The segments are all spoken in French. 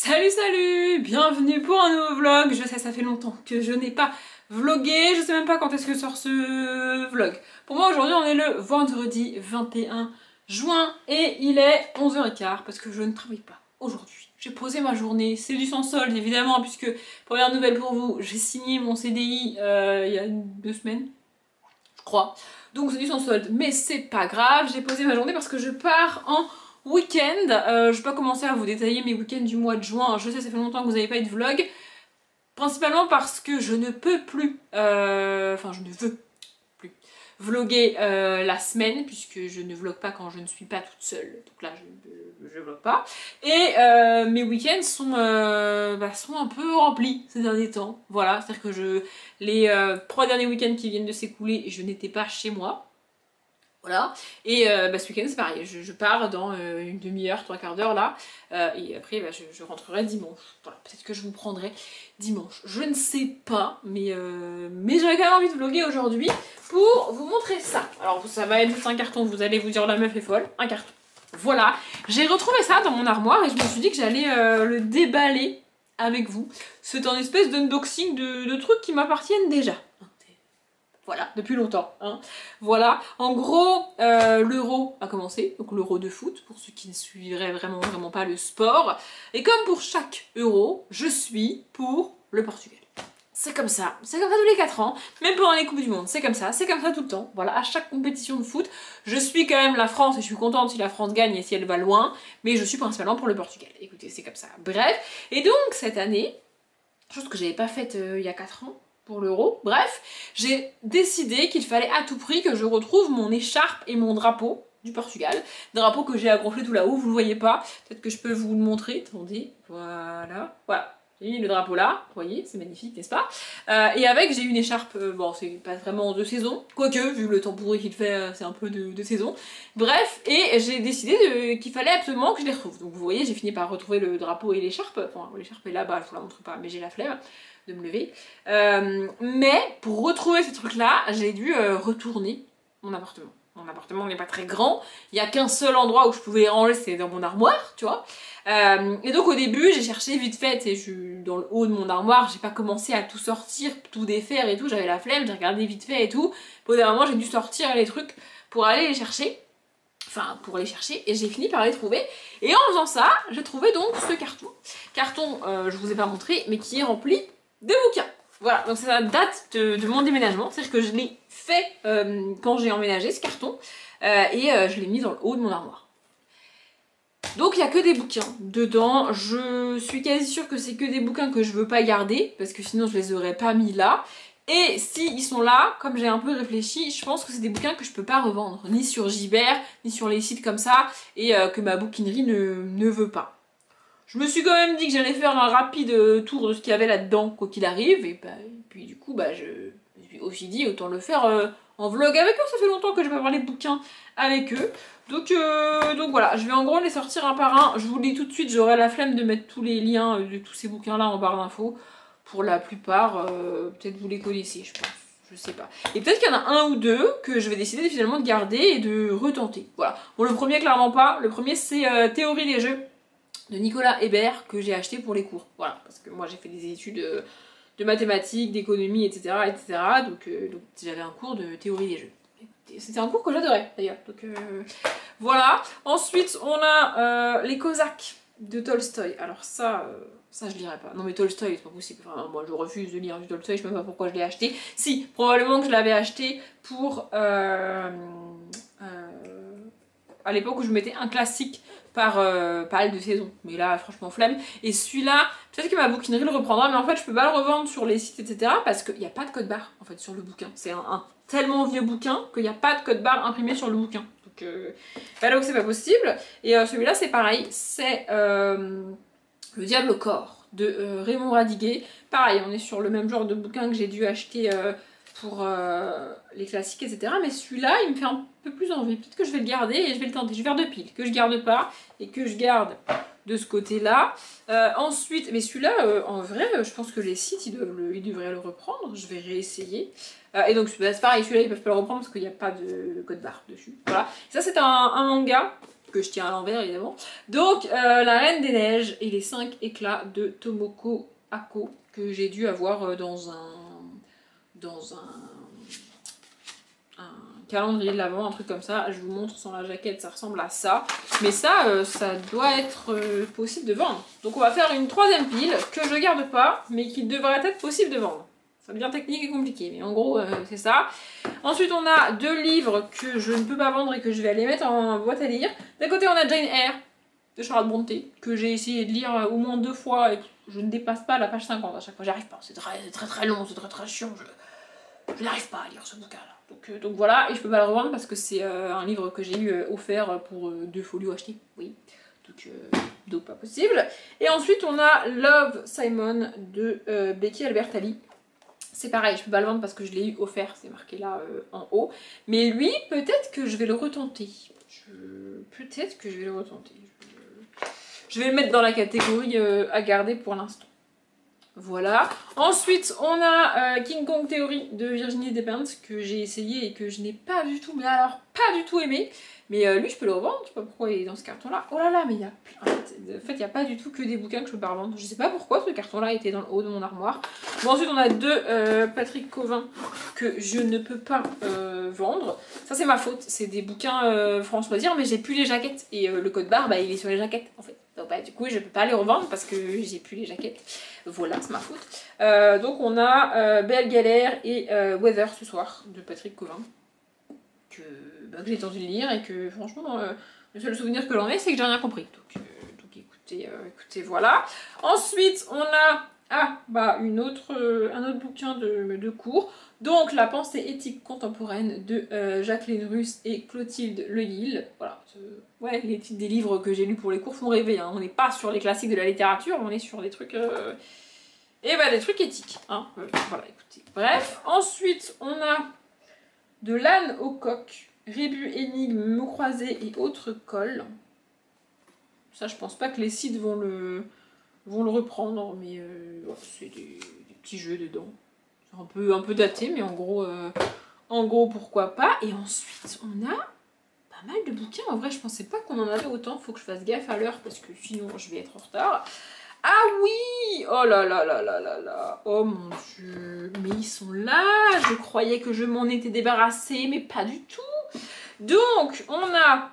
Salut salut, bienvenue pour un nouveau vlog. Je sais, ça fait longtemps que je n'ai pas vlogué, je sais même pas quand est-ce que sort ce vlog. Pour moi aujourd'hui on est le vendredi 21 juin et il est 11h15 parce que je ne travaille pas aujourd'hui. J'ai posé ma journée, c'est du sans solde évidemment puisque, première nouvelle pour vous, j'ai signé mon CDI il y a 2 semaines, je crois. Donc c'est du sans solde, mais c'est pas grave, j'ai posé ma journée parce que je pars en week-end. Je vais pas commencer à vous détailler mes week-ends du mois de juin, je sais ça fait longtemps que vous n'avez pas eu de vlog, principalement parce que je ne peux plus, enfin je ne veux plus vlogger la semaine puisque je ne vlog pas quand je ne suis pas toute seule, donc là je vlog pas, et mes week-ends sont un peu remplis ces derniers temps, voilà, c'est-à-dire que les 3 derniers week-ends qui viennent de s'écouler, je n'étais pas chez moi. Voilà, et ce week-end c'est pareil, je pars dans une demi-heure, 3/4 d'heure là, et après je rentrerai dimanche. Voilà, peut-être que je vous prendrai dimanche, je ne sais pas, mais j'avais quand même envie de vlogger aujourd'hui pour vous montrer ça. Alors ça va être juste un carton, vous allez vous dire la meuf est folle, un carton. Voilà, j'ai retrouvé ça dans mon armoire et je me suis dit que j'allais le déballer avec vous. C'est un espèce d'unboxing de trucs qui m'appartiennent déjà. Voilà, depuis longtemps. Hein. Voilà, en gros, l'Euro a commencé, donc l'Euro de foot, pour ceux qui ne suivraient vraiment pas le sport. Et comme pour chaque Euro, je suis pour le Portugal. C'est comme ça tous les 4 ans, même pendant les Coupes du Monde, c'est comme ça tout le temps. Voilà, à chaque compétition de foot, je suis quand même la France et je suis contente si la France gagne et si elle va loin, mais je suis principalement pour le Portugal. Écoutez, c'est comme ça. Bref, et donc cette année, chose que j'avais pas faite il y a 4 ans, pour l'Euro, bref, j'ai décidé qu'il fallait à tout prix que je retrouve mon écharpe et mon drapeau du Portugal. Drapeau que j'ai accroché tout là-haut, vous le voyez pas, peut-être que je peux vous le montrer, attendez, voilà, j'ai mis le drapeau là, vous voyez, c'est magnifique, n'est-ce pas? Et avec, j'ai une écharpe, bon, c'est pas vraiment de saison, quoique, vu le temps pourri qu'il fait, c'est un peu de saison. Bref, et j'ai décidé qu'il fallait absolument que je les retrouve. Donc vous voyez, j'ai fini par retrouver le drapeau et l'écharpe, enfin, l'écharpe est là-bas, je vous la montre pas, mais j'ai la flemme de me lever. Mais pour retrouver ces trucs-là, j'ai dû retourner mon appartement. Mon appartement n'est pas très grand, il n'y a qu'un seul endroit où je pouvais les ranger, c'est dans mon armoire, tu vois. Et donc au début, j'ai cherché vite fait, et je suis dans le haut de mon armoire, j'ai pas commencé à tout sortir, tout défaire et tout, j'avais la flemme, j'ai regardé vite fait et tout. Au bout d'un moment, j'ai dû sortir les trucs pour aller les chercher. Enfin, pour les chercher, et j'ai fini par les trouver. Et en faisant ça, j'ai trouvé donc ce carton. Carton, je vous ai pas montré, mais qui est rempli de bouquins. Voilà, donc ça date de mon déménagement, c'est-à-dire que je l'ai fait quand j'ai emménagé ce carton, et je l'ai mis dans le haut de mon armoire. Donc il n'y a que des bouquins dedans, je suis quasi sûre que c'est que des bouquins que je veux pas garder, parce que sinon je les aurais pas mis là. Et si ils sont là, comme j'ai un peu réfléchi, je pense que c'est des bouquins que je peux pas revendre, ni sur Gibert, ni sur les sites comme ça, et que ma bouquinerie ne veut pas. Je me suis quand même dit que j'allais faire un rapide tour de ce qu'il y avait là-dedans, quoi qu'il arrive, et puis du coup, je me suis aussi dit autant le faire en vlog avec eux, ça fait longtemps que je vais pas parler de bouquins avec eux. Donc voilà, je vais en gros les sortir un par un, je vous le dis tout de suite, j'aurai la flemme de mettre tous les liens de tous ces bouquins-là en barre d'infos. Pour la plupart, peut-être vous les connaissez, je pense. Je sais pas. Et peut-être qu'il y en a un ou deux que je vais décider finalement de garder et de retenter. Voilà. Bon, le premier, clairement pas. Le premier, c'est Théorie des jeux de Nicolas Hébert que j'ai acheté pour les cours. Voilà. Parce que moi, j'ai fait des études de mathématiques, d'économie, etc. Donc j'avais un cours de théorie des jeux. C'était un cours que j'adorais, d'ailleurs. Donc voilà. Ensuite, on a Les Cosaques de Tolstoï. Alors ça je lirai pas. Non mais Tolstoï, c'est pas possible. Enfin, moi je refuse de lire du Tolstoï, je sais même pas pourquoi je l'ai acheté. Si, probablement que je l'avais acheté pour à l'époque où je mettais un classique par de saison. Mais là, franchement, flemme. Et celui-là, peut-être que ma bouquinerie le reprendra, mais en fait, je peux pas le revendre sur les sites, etc. Parce qu'il n'y a pas de code barre, en fait, sur le bouquin. C'est un tellement vieux bouquin qu'il n'y a pas de code barre imprimé sur le bouquin. Donc c'est pas possible. Et celui-là, c'est pareil. C'est Le Diable au corps de Raymond Radiguet. Pareil, on est sur le même genre de bouquin que j'ai dû acheter pour les classiques, etc. Mais celui-là, il me fait un peu plus envie. Peut-être que je vais le garder et je vais le tenter. Je vais faire 2 piles, que je garde pas et que je garde de ce côté-là. Ensuite, mais celui-là, en vrai, je pense que les sites, ils devraient le reprendre. Je vais réessayer. Et donc, c'est pareil, celui-là, ils peuvent pas le reprendre parce qu'il n'y a pas de code barre dessus. Voilà. Ça, c'est un manga que je tiens à l'envers évidemment. Donc La Reine des Neiges et les 5 éclats de Tomoko Ako, que j'ai dû avoir dans un calendrier de l'avant, un truc comme ça. Je vous montre sans la jaquette, ça ressemble à ça. Mais ça, ça doit être possible de vendre. Donc on va faire une troisième pile que je garde pas, mais qui devrait être possible de vendre. Ça devient technique et compliqué, mais en gros c'est ça. Ensuite on a 2 livres que je ne peux pas vendre et que je vais aller mettre en boîte à lire. D'un côté on a Jane Eyre de Charlotte Brontë, que j'ai essayé de lire au moins 2 fois et que je ne dépasse pas la page 50 à chaque fois. J'arrive pas, c'est très long, c'est très chiant. Je n'arrive pas à lire ce bouquin là. Donc voilà, et je peux pas le revendre parce que c'est un livre que j'ai eu offert pour 2 folios achetés. Oui. Donc pas possible. Et ensuite on a Love Simon de Becky Albertalli. C'est pareil, je peux pas le vendre parce que je l'ai eu offert, c'est marqué là en haut. Mais lui, peut-être que je vais le retenter. Peut-être que je vais le retenter. Je vais le mettre dans la catégorie à garder pour l'instant. Voilà. Ensuite, on a King Kong Theory de Virginie Despentes que j'ai essayé et que je n'ai pas du tout, mais alors pas du tout aimé. Mais lui, je peux le revendre. Je sais pas pourquoi il est dans ce carton-là. Oh là là, mais il y a plein. En fait, il n'y a pas du tout que des bouquins que je peux pas revendre. Je sais pas pourquoi ce carton-là était dans le haut de mon armoire. Bon, ensuite, on a 2 Patrick Covin que je ne peux pas vendre. Ça, c'est ma faute. C'est des bouquins France Loisirs, mais j'ai plus les jaquettes. Et le code barre, bah, il est sur les jaquettes, en fait. Donc, bah, du coup, je peux pas les revendre parce que j'ai plus les jaquettes. Voilà, c'est ma faute. Donc, on a Belle Galère et Weather ce soir de Patrick Covin. Que j'ai tenté de lire et que franchement le seul souvenir que j'en ai c'est que j'ai rien compris. Donc écoutez, voilà. Ensuite on a un autre bouquin de cours. Donc La pensée éthique contemporaine de Jacqueline Russe et Clotilde Lehil. Voilà, ouais, les titres des livres que j'ai lus pour les cours font rêver, hein. On n'est pas sur les classiques de la littérature, on est sur des trucs des trucs éthiques, hein. Voilà, écoutez. Bref, ensuite on a de l'âne au coq, rébus, énigmes, mots croisés et autres cols. Ça, je pense pas que les sites vont le reprendre, mais c'est des petits jeux dedans. C'est un peu daté, mais en gros, pourquoi pas. Et ensuite, on a pas mal de bouquins. En vrai, je pensais pas qu'on en avait autant. Faut que je fasse gaffe à l'heure parce que sinon, je vais être en retard. Ah oui! Oh là là là là là là! Oh mon dieu! Mais ils sont là! Je croyais que je m'en étais débarrassée, mais pas du tout! Donc, on a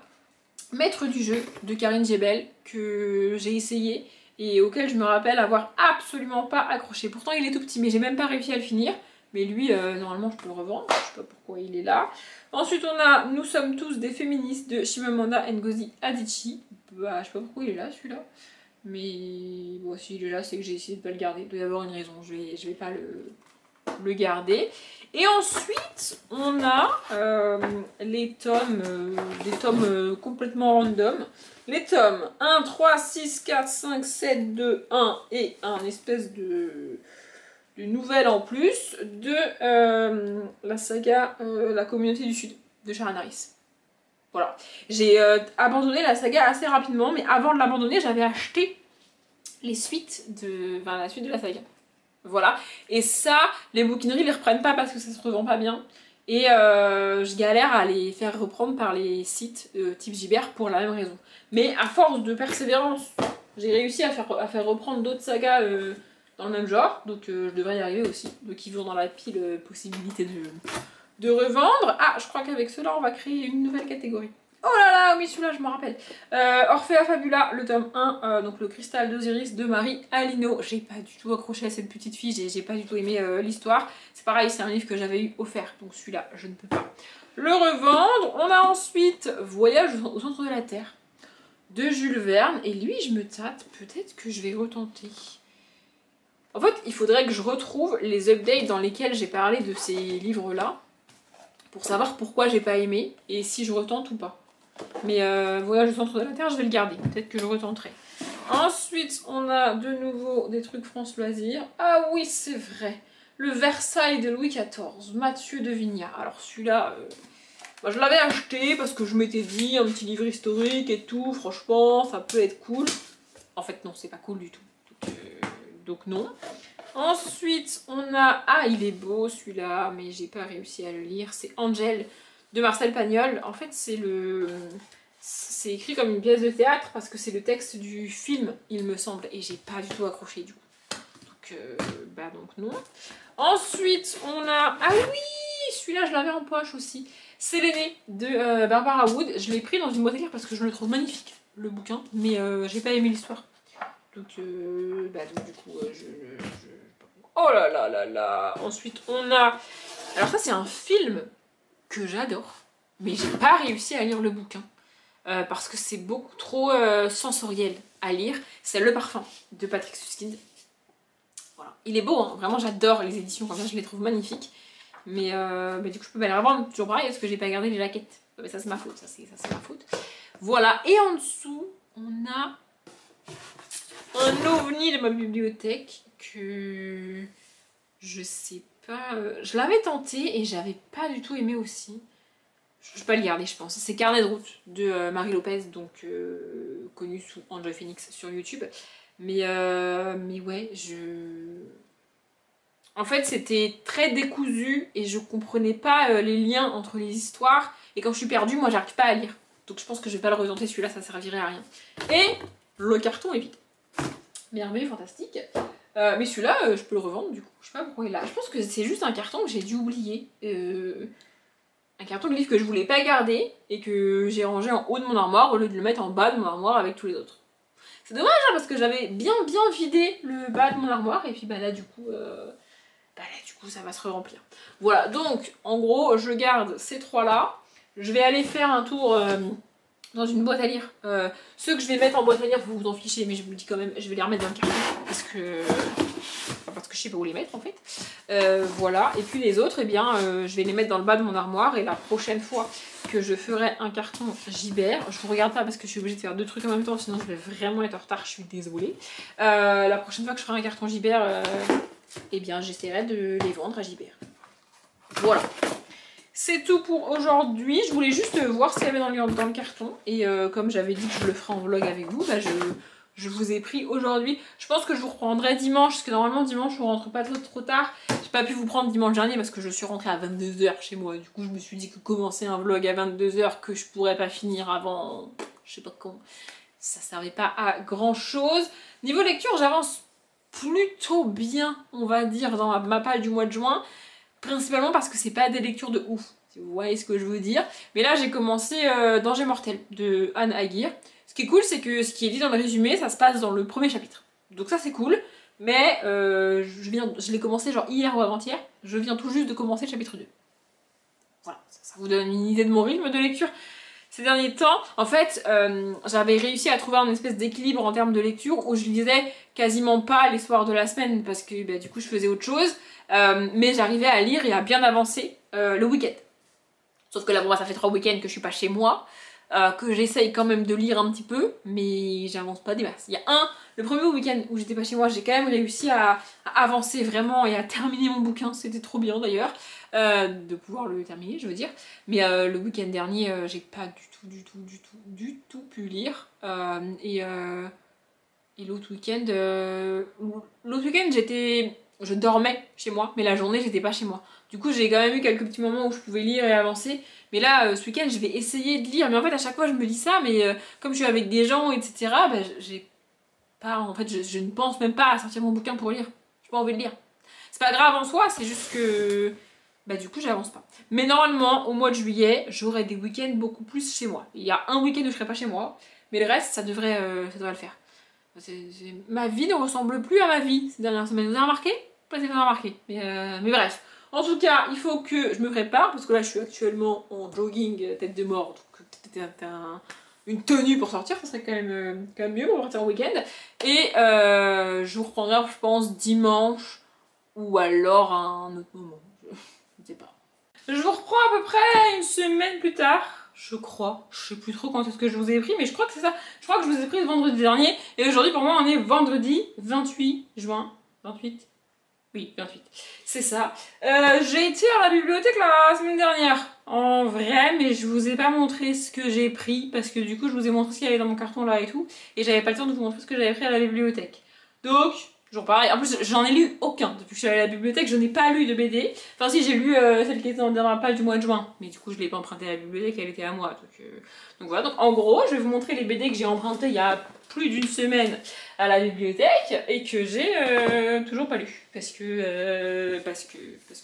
Maître du jeu de Karine Jebel, que j'ai essayé et auquel je me rappelle avoir absolument pas accroché. Pourtant, il est tout petit, mais j'ai même pas réussi à le finir. Mais lui, normalement, je peux le revendre. Je sais pas pourquoi il est là. Ensuite, on a Nous sommes tous des féministes de Chimamanda Ngozi Adichie. Bah, je sais pas pourquoi il est là, celui-là. Mais bon, s'il est là, c'est que j'ai essayé de pas le garder. Il doit y avoir une raison, je vais pas le garder. Et ensuite, on a les tomes, des tomes complètement random. Les tomes 1, 3, 6, 4, 5, 7, 2, 1 et un espèce de nouvelle en plus de la saga La communauté du Sud de Sharon Harris. Voilà. J'ai abandonné la saga assez rapidement, mais avant de l'abandonner, j'avais acheté les suites la suite de la saga. Voilà. Et ça, les bouquineries les reprennent pas parce que ça se revend pas bien. Et je galère à les faire reprendre par les sites type Gibert pour la même raison. Mais à force de persévérance, j'ai réussi à faire reprendre d'autres sagas dans le même genre. Donc je devrais y arriver aussi. Donc ils vont dans la pile possibilité de revendre. Ah, je crois qu'avec cela, on va créer une nouvelle catégorie. Oh là là, oui, celui-là, je me rappelle. Orphea Fabula, le tome 1, donc le cristal d'Osiris de Marie Alino. J'ai pas du tout accroché à cette petite fille, j'ai pas du tout aimé l'histoire. C'est pareil, c'est un livre que j'avais eu offert, donc celui-là, je ne peux pas le revendre. On a ensuite Voyage au centre de la Terre de Jules Verne. Et lui, je me tâte, peut-être que je vais retenter. En fait, il faudrait que je retrouve les updates dans lesquels j'ai parlé de ces livres-là pour savoir pourquoi j'ai pas aimé et si je retente ou pas. Mais Voyage au centre de la Terre, je vais le garder. Peut-être que je retenterai. Ensuite, on a de nouveau des trucs France Loisirs. Ah oui, c'est vrai. Le Versailles de Louis XIV, Mathieu de Vignat. Alors celui-là, je l'avais acheté parce que je m'étais dit, un petit livre historique et tout, franchement, ça peut être cool. En fait, non, c'est pas cool du tout. Donc non. Ensuite, on a... Ah, il est beau celui-là, mais j'ai pas réussi à le lire. C'est Angel de Marcel Pagnol. En fait, c'est c'est écrit comme une pièce de théâtre parce que c'est le texte du film, il me semble, et j'ai pas du tout accroché du coup. Donc non. Ensuite, on a... Ah oui, celui-là, je l'avais en poche aussi. C'est l'aîné de Barbara Wood. Je l'ai pris dans une boîte à lire parce que je le trouve magnifique, le bouquin. Mais j'ai pas aimé l'histoire. Donc du coup, Oh là là là là. Ensuite, on a... Alors ça, c'est un film que j'adore. Mais j'ai pas réussi à lire le bouquin. Parce que c'est beaucoup trop sensoriel à lire. C'est Le Parfum de Patrick Süskind. Voilà. Il est beau, hein. Vraiment j'adore les éditions comme ça, je les trouve magnifiques. Mais du coup je peux pas les revendre, toujours pareil, parce que j'ai pas gardé les jaquettes. Mais ça c'est ma faute, ça c'est ma faute. Voilà, et en dessous, on a un ovni de ma bibliothèque que je sais pas... Je l'avais tenté et j'avais pas du tout aimé aussi. Je vais pas le garder, je pense. C'est Carnet de route de Marie Lopez, donc connue sous Enjoy Phoenix sur YouTube. Mais ouais, En fait, c'était très décousu et je comprenais pas les liens entre les histoires. Et quand je suis perdue, moi, j'arrive pas à lire. Donc je pense que je vais pas le retenter, celui-là, ça servirait à rien. Et le carton est vide. Merveilleux, fantastique. Mais celui-là, je peux le revendre, du coup. Je sais pas pourquoi il est là. Je pense que c'est juste un carton que j'ai dû oublier. Un carton de livre que je voulais pas garder et que j'ai rangé en haut de mon armoire au lieu de le mettre en bas de mon armoire avec tous les autres. C'est dommage hein, parce que j'avais bien vidé le bas de mon armoire et puis là du coup ça va se remplir. Voilà, donc en gros je garde ces trois là. Je vais aller faire un tour dans une boîte à lire. Ceux que je vais mettre en boîte à lire, vous vous en fichez, mais je vous le dis quand même, je vais les remettre dans le carton parce que je sais pas où les mettre en fait. Voilà, et puis les autres, eh bien, je vais les mettre dans le bas de mon armoire et la prochaine fois que je ferai un carton Gibert, je vous regarde pas parce que je suis obligée de faire deux trucs en même temps, sinon je vais vraiment être en retard, je suis désolée. La prochaine fois que je ferai un carton Gibert, eh bien, j'essaierai de les vendre à Gibert. Voilà. C'est tout pour aujourd'hui. Je voulais juste voir ce qu'il y avait dans le carton. Et comme j'avais dit que je le ferai en vlog avec vous, je vous ai pris aujourd'hui. Je pense que je vous reprendrai dimanche, parce que normalement dimanche on rentre pas trop tard. J'ai pas pu vous prendre dimanche dernier parce que je suis rentrée à 22 h chez moi. Du coup je me suis dit que commencer un vlog à 22 h que je pourrais pas finir avant... Je sais pas quand. Ça servait pas à grand chose. Niveau lecture, j'avance plutôt bien, on va dire, dans ma palle du mois de juin. Principalement parce que c'est pas des lectures de ouf, si vous voyez ce que je veux dire. Mais là j'ai commencé Danger mortel de Anne Aguirre. Ce qui est cool, c'est que ce qui est dit dans le résumé, ça se passe dans le premier chapitre. Donc ça c'est cool, mais je l'ai commencé genre hier ou avant-hier. Je viens tout juste de commencer le chapitre 2. Voilà, ça vous donne une idée de mon rythme de lecture ces derniers temps. En fait, j'avais réussi à trouver un espèce d'équilibre en termes de lecture où je lisais quasiment pas les soirs de la semaine parce que du coup je faisais autre chose. Mais j'arrivais à lire et à bien avancer le week-end. Sauf que là, bon, ça fait 3 week-ends que je suis pas chez moi, que j'essaye quand même de lire un petit peu, mais j'avance pas des masses. Il y a le premier week-end où j'étais pas chez moi, j'ai quand même réussi à avancer vraiment et à terminer mon bouquin, c'était trop bien d'ailleurs, de pouvoir le terminer, je veux dire. Mais le week-end dernier, j'ai pas du tout pu lire. Et l'autre week-end, je dormais chez moi, mais la journée j'étais pas chez moi. Du coup j'ai quand même eu quelques petits moments où je pouvais lire et avancer. Mais là ce week-end je vais essayer de lire. Mais en fait à chaque fois je me dis ça, mais comme je suis avec des gens etc, j'ai pas... En fait je ne pense même pas à sortir mon bouquin pour lire. J'ai pas envie de lire. C'est pas grave en soi, c'est juste que... du coup j'avance pas. Mais normalement au mois de juillet j'aurai des week-ends beaucoup plus chez moi. Il y a un week-end où je serai pas chez moi, mais le reste ça devrait le faire. Ma vie ne ressemble plus à ma vie ces dernières semaines. Vous avez remarqué? Pas si vous avez remarqué. Mais bref. En tout cas, il faut que je me prépare parce que là, je suis actuellement en jogging tête de mort. Donc, peut-être une tenue pour sortir, ça serait quand même mieux pour partir en week-end. Et je vous reprendrai, je pense, dimanche ou alors à un autre moment. Je ne sais pas. Je vous reprends à peu près une semaine plus tard. Je crois, je sais plus trop quand est-ce que je vous ai pris, mais je crois que c'est ça. Je crois que je vous ai pris le vendredi dernier. Et aujourd'hui, pour moi, on est vendredi 28 juin. 28? Oui, 28. C'est ça. J'ai été à la bibliothèque la semaine dernière. En vrai, mais je vous ai pas montré ce que j'ai pris. Parce que du coup, je vous ai montré ce qu'il y avait dans mon carton là et tout. Et j'avais pas le temps de vous montrer ce que j'avais pris à la bibliothèque. Donc, Toujours pareil. En plus, j'en ai lu aucun. Depuis que je suis allée à la bibliothèque, je n'ai pas lu de BD. Enfin, si, j'ai lu celle qui était dans la page du mois de juin. Mais du coup, je l'ai pas empruntée à la bibliothèque, elle était à moi. Donc voilà. Donc en gros, je vais vous montrer les BD que j'ai empruntées il y a plus d'une semaine à la bibliothèque et que j'ai toujours pas lu. Parce que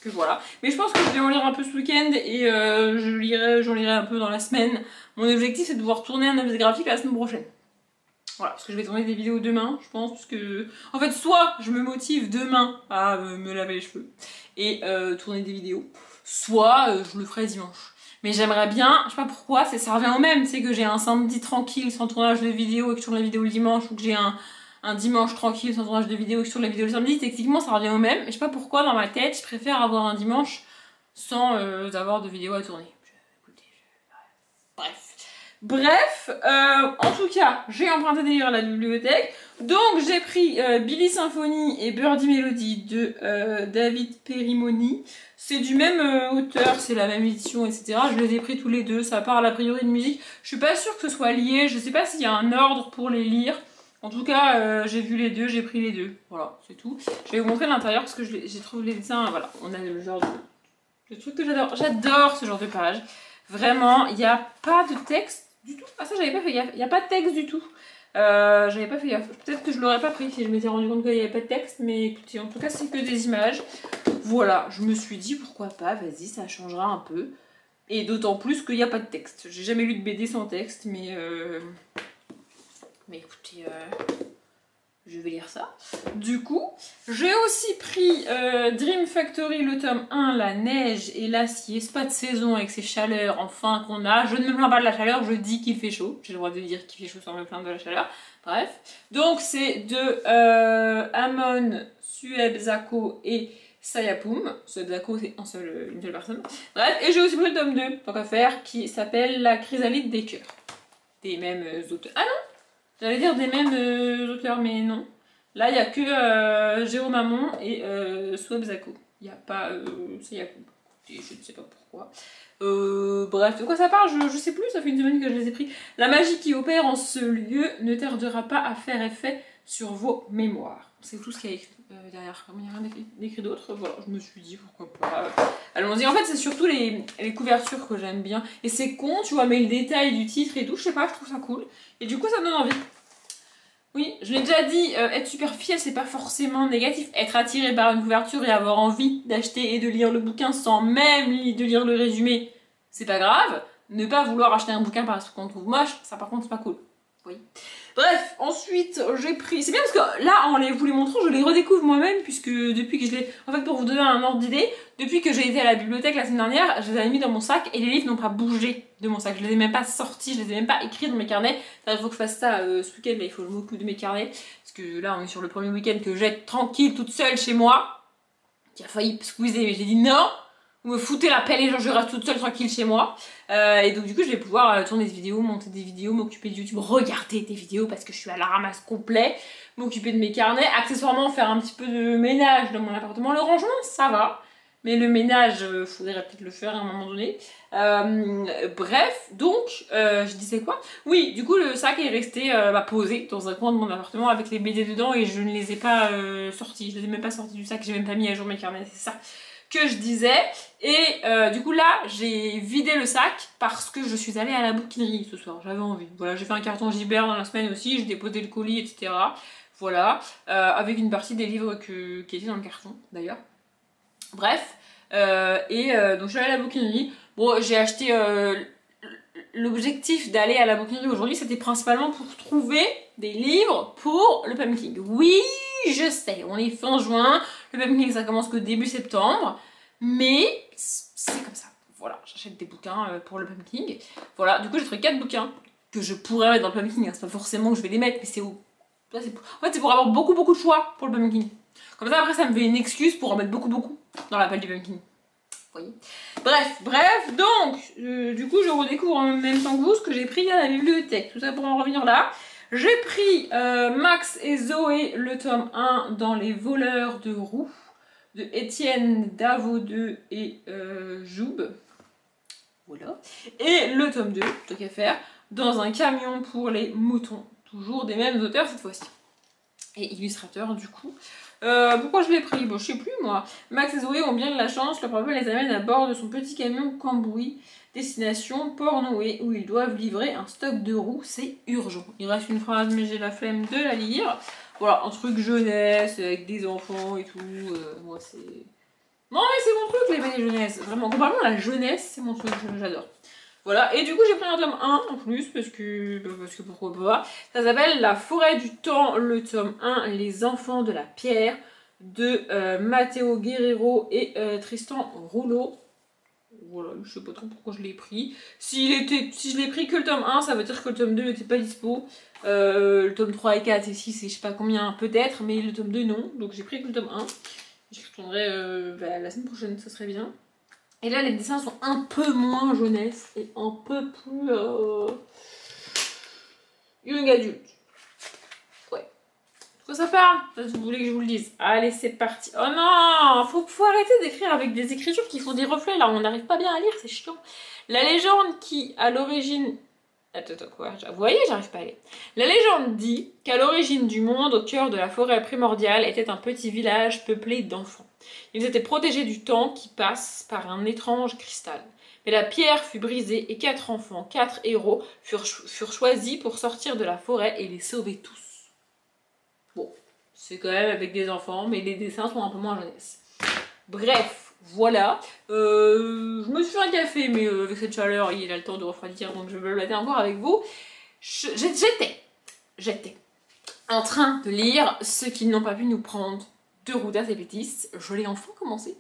voilà. Mais je pense que je vais en lire un peu ce week-end et j'en lirai un peu dans la semaine. Mon objectif, c'est de pouvoir tourner un objet graphique la semaine prochaine. Voilà, parce que je vais tourner des vidéos demain, je pense, parce que... En fait, soit je me motive demain à me laver les cheveux et tourner des vidéos, soit je le ferai dimanche. Mais j'aimerais bien, je sais pas pourquoi, ça revient au même, c'est que j'ai un samedi tranquille sans tournage de vidéo et que je tourne la vidéo le dimanche, ou que j'ai un dimanche tranquille sans tournage de vidéo et que je tourne la vidéo le samedi, techniquement ça revient au même, mais je sais pas pourquoi, dans ma tête, je préfère avoir un dimanche sans avoir de vidéo à tourner. Bref, en tout cas, j'ai emprunté des livres à la bibliothèque. Donc j'ai pris Billy Symphony et Birdie Melody de David Perimoni. C'est du même auteur, c'est la même édition, etc. Je les ai pris tous les deux, ça parle a priori de musique. Je suis pas sûre que ce soit lié, je sais pas s'il y a un ordre pour les lire. En tout cas, j'ai vu les deux, j'ai pris les deux. Voilà, c'est tout. Je vais vous montrer l'intérieur parce que j'ai trouvé les dessins. Voilà, on a le genre de truc que j'adore. J'adore ce genre de page. Vraiment, il n'y a pas de texte du tout. Ah ça, j'avais pas fait gaffe. Il n'y a pas de texte du tout. J'avais pas fait gaffe. Peut-être que je l'aurais pas pris si je m'étais rendu compte qu'il n'y avait pas de texte. Mais écoutez, en tout cas, c'est que des images. Voilà, je me suis dit pourquoi pas, vas-y, ça changera un peu. Et d'autant plus qu'il n'y a pas de texte. J'ai jamais lu de BD sans texte, mais écoutez, je vais lire ça. Du coup, j'ai aussi pris Dream Factory, le tome 1, La neige et l'acier. C'est pas de saison avec ces chaleurs enfin qu'on a. Je ne me plains pas de la chaleur, je dis qu'il fait chaud. J'ai le droit de dire qu'il fait chaud sans me plaindre de la chaleur. Bref. Donc c'est de Amon, Sueb Zako et Sayapum. Sueb Zako, c'est une seule personne. Bref, et j'ai aussi pris le tome 2, tant qu'à faire, qui s'appelle La chrysalide des cœurs. Des mêmes auteurs. Ah non! J'allais dire des mêmes auteurs, mais non. Là, il n'y a que Jérôme Hamon et Sueb Zako. Il n'y a pas Sayapum. Je ne sais pas pourquoi. Bref, de quoi ça parle, je sais plus, ça fait une semaine que je les ai pris. La magie qui opère en ce lieu ne tardera pas à faire effet sur vos mémoires. C'est tout ce qu'il y a écrit derrière. Il n'y a rien d'écrit d'autre. Voilà, je me suis dit pourquoi pas. Allons-y. En fait, c'est surtout les couvertures que j'aime bien. Et c'est con, tu vois, mais le détail du titre et tout, je sais pas, je trouve ça cool. Et du coup, ça me donne envie. Oui, je l'ai déjà dit, être superficiel, c'est pas forcément négatif. Être attiré par une couverture et avoir envie d'acheter et de lire le bouquin sans même de lire le résumé, c'est pas grave. Ne pas vouloir acheter un bouquin parce qu'on trouve moche, ça par contre c'est pas cool. Oui. Bref, ensuite j'ai pris... C'est bien parce que là, en vous les montrant, je les redécouvre moi-même puisque depuis que je les... En fait, pour vous donner un ordre d'idée, depuis que j'ai été à la bibliothèque la semaine dernière, je les avais mis dans mon sac et les livres n'ont pas bougé de mon sac. Je les ai même pas sortis, je les ai même pas écrits dans mes carnets. Il faut que je fasse ça ce week-end, là il faut que je m'occupe de mes carnets. Parce que là, on est sur le premier week-end que j'être tranquille, toute seule chez moi. Qui a failli squeezer, mais j'ai dit non! Vous me foutez la pelle et genre je reste toute seule tranquille chez moi. Et donc du coup je vais pouvoir tourner des vidéos, monter des vidéos, m'occuper de YouTube, regarder des vidéos parce que je suis à la ramasse complet, m'occuper de mes carnets, accessoirement faire un petit peu de ménage dans mon appartement. Le rangement ça va, mais le ménage faudrait peut-être le faire à un moment donné. Bref, donc je disais quoi? Oui, du coup le sac est resté posé dans un coin de mon appartement avec les BD dedans et je ne les ai pas sortis, je les ai même pas sortis du sac, j'ai même pas mis à jour mes carnets, c'est ça que je disais. Et du coup là j'ai vidé le sac parce que je suis allée à la bouquinerie ce soir, j'avais envie. Voilà, j'ai fait un carton Gibert dans la semaine aussi, j'ai déposé le colis, etc. Voilà, avec une partie des livres qui étaient dans le carton d'ailleurs. Bref, donc je suis allée à la bouquinerie. Bon, j'ai acheté... L'objectif d'aller à la bouquinerie aujourd'hui, c'était principalement pour trouver des livres pour le Pumpkin. Oui, je sais, on est fin juin, le Pumpkin ça commence que début septembre, mais c'est comme ça. Voilà, j'achète des bouquins pour le Pumpkin. Voilà, du coup j'ai trouvé 4 bouquins que je pourrais mettre dans le Pumpkin. C'est pas forcément que je vais les mettre, mais c'est où? En fait, c'est pour avoir beaucoup de choix pour le Pumpkin. Comme ça, après, ça me fait une excuse pour en mettre beaucoup dans la pelle du Pumpkin. Voyez. Bref, donc, du coup, je redécouvre en même temps que vous ce que j'ai pris à la bibliothèque. Tout ça pour en revenir là. J'ai pris Max et Zoé, le tome 1 dans Les voleurs de roues, de Étienne Davaudeux et Joub. Voilà. Et le tome 2, tant qu'à faire, dans un camion pour les moutons. Toujours des mêmes auteurs cette fois-ci. et illustrateur du coup. Pourquoi je l'ai pris? Bon, je sais plus moi. Max et Zoé ont bien de la chance, leur papa les amène à bord de son petit camion Cambouis, destination Port-Noé, où ils doivent livrer un stock de roues, c'est urgent. Il reste une phrase, mais j'ai la flemme de la lire. Voilà, un truc jeunesse, avec des enfants et tout, moi c'est... Non mais c'est mon truc les BD jeunesse, vraiment, globalement la jeunesse c'est mon truc, j'adore. Voilà, et du coup j'ai pris un tome 1 en plus, parce que pourquoi pas. Ça s'appelle La forêt du temps, le tome 1, Les enfants de la pierre, de Matteo Guerrero et Tristan Rouleau. Voilà, je sais pas trop pourquoi je l'ai pris. Si je l'ai pris que le tome 1, ça veut dire que le tome 2 n'était pas dispo. Le tome 3 et 4 et 6 et je sais pas combien peut-être, mais le tome 2 non, donc j'ai pris que le tome 1. Je retournerai la semaine prochaine, ça serait bien. Et là, les dessins sont un peu moins jeunesse et un peu plus young adulte. Ouais. De quoi ça parle? Vous voulez que je vous le dise? Allez, c'est parti. Oh non, faut arrêter d'écrire avec des écritures qui font des reflets. Là, on n'arrive pas bien à lire, c'est chiant. La légende qui, à l'origine... Attends, quoi? Vous voyez, j'arrive pas à lire. La légende dit qu'à l'origine du monde, au cœur de la forêt primordiale, était un petit village peuplé d'enfants. Ils étaient protégés du temps qui passe par un étrange cristal. Mais la pierre fut brisée et 4 enfants, 4 héros, furent choisis pour sortir de la forêt et les sauver tous. Bon, c'est quand même avec des enfants, mais les dessins sont un peu moins jeunesse. Bref, voilà. Je me suis fait un café, mais avec cette chaleur, il a le temps de refroidir, donc je vais le blader encore avec vous. J'étais en train de lire Ceux qui n'ont pas pu nous prendre de Ruta Sepetys. Je l'ai enfin commencé.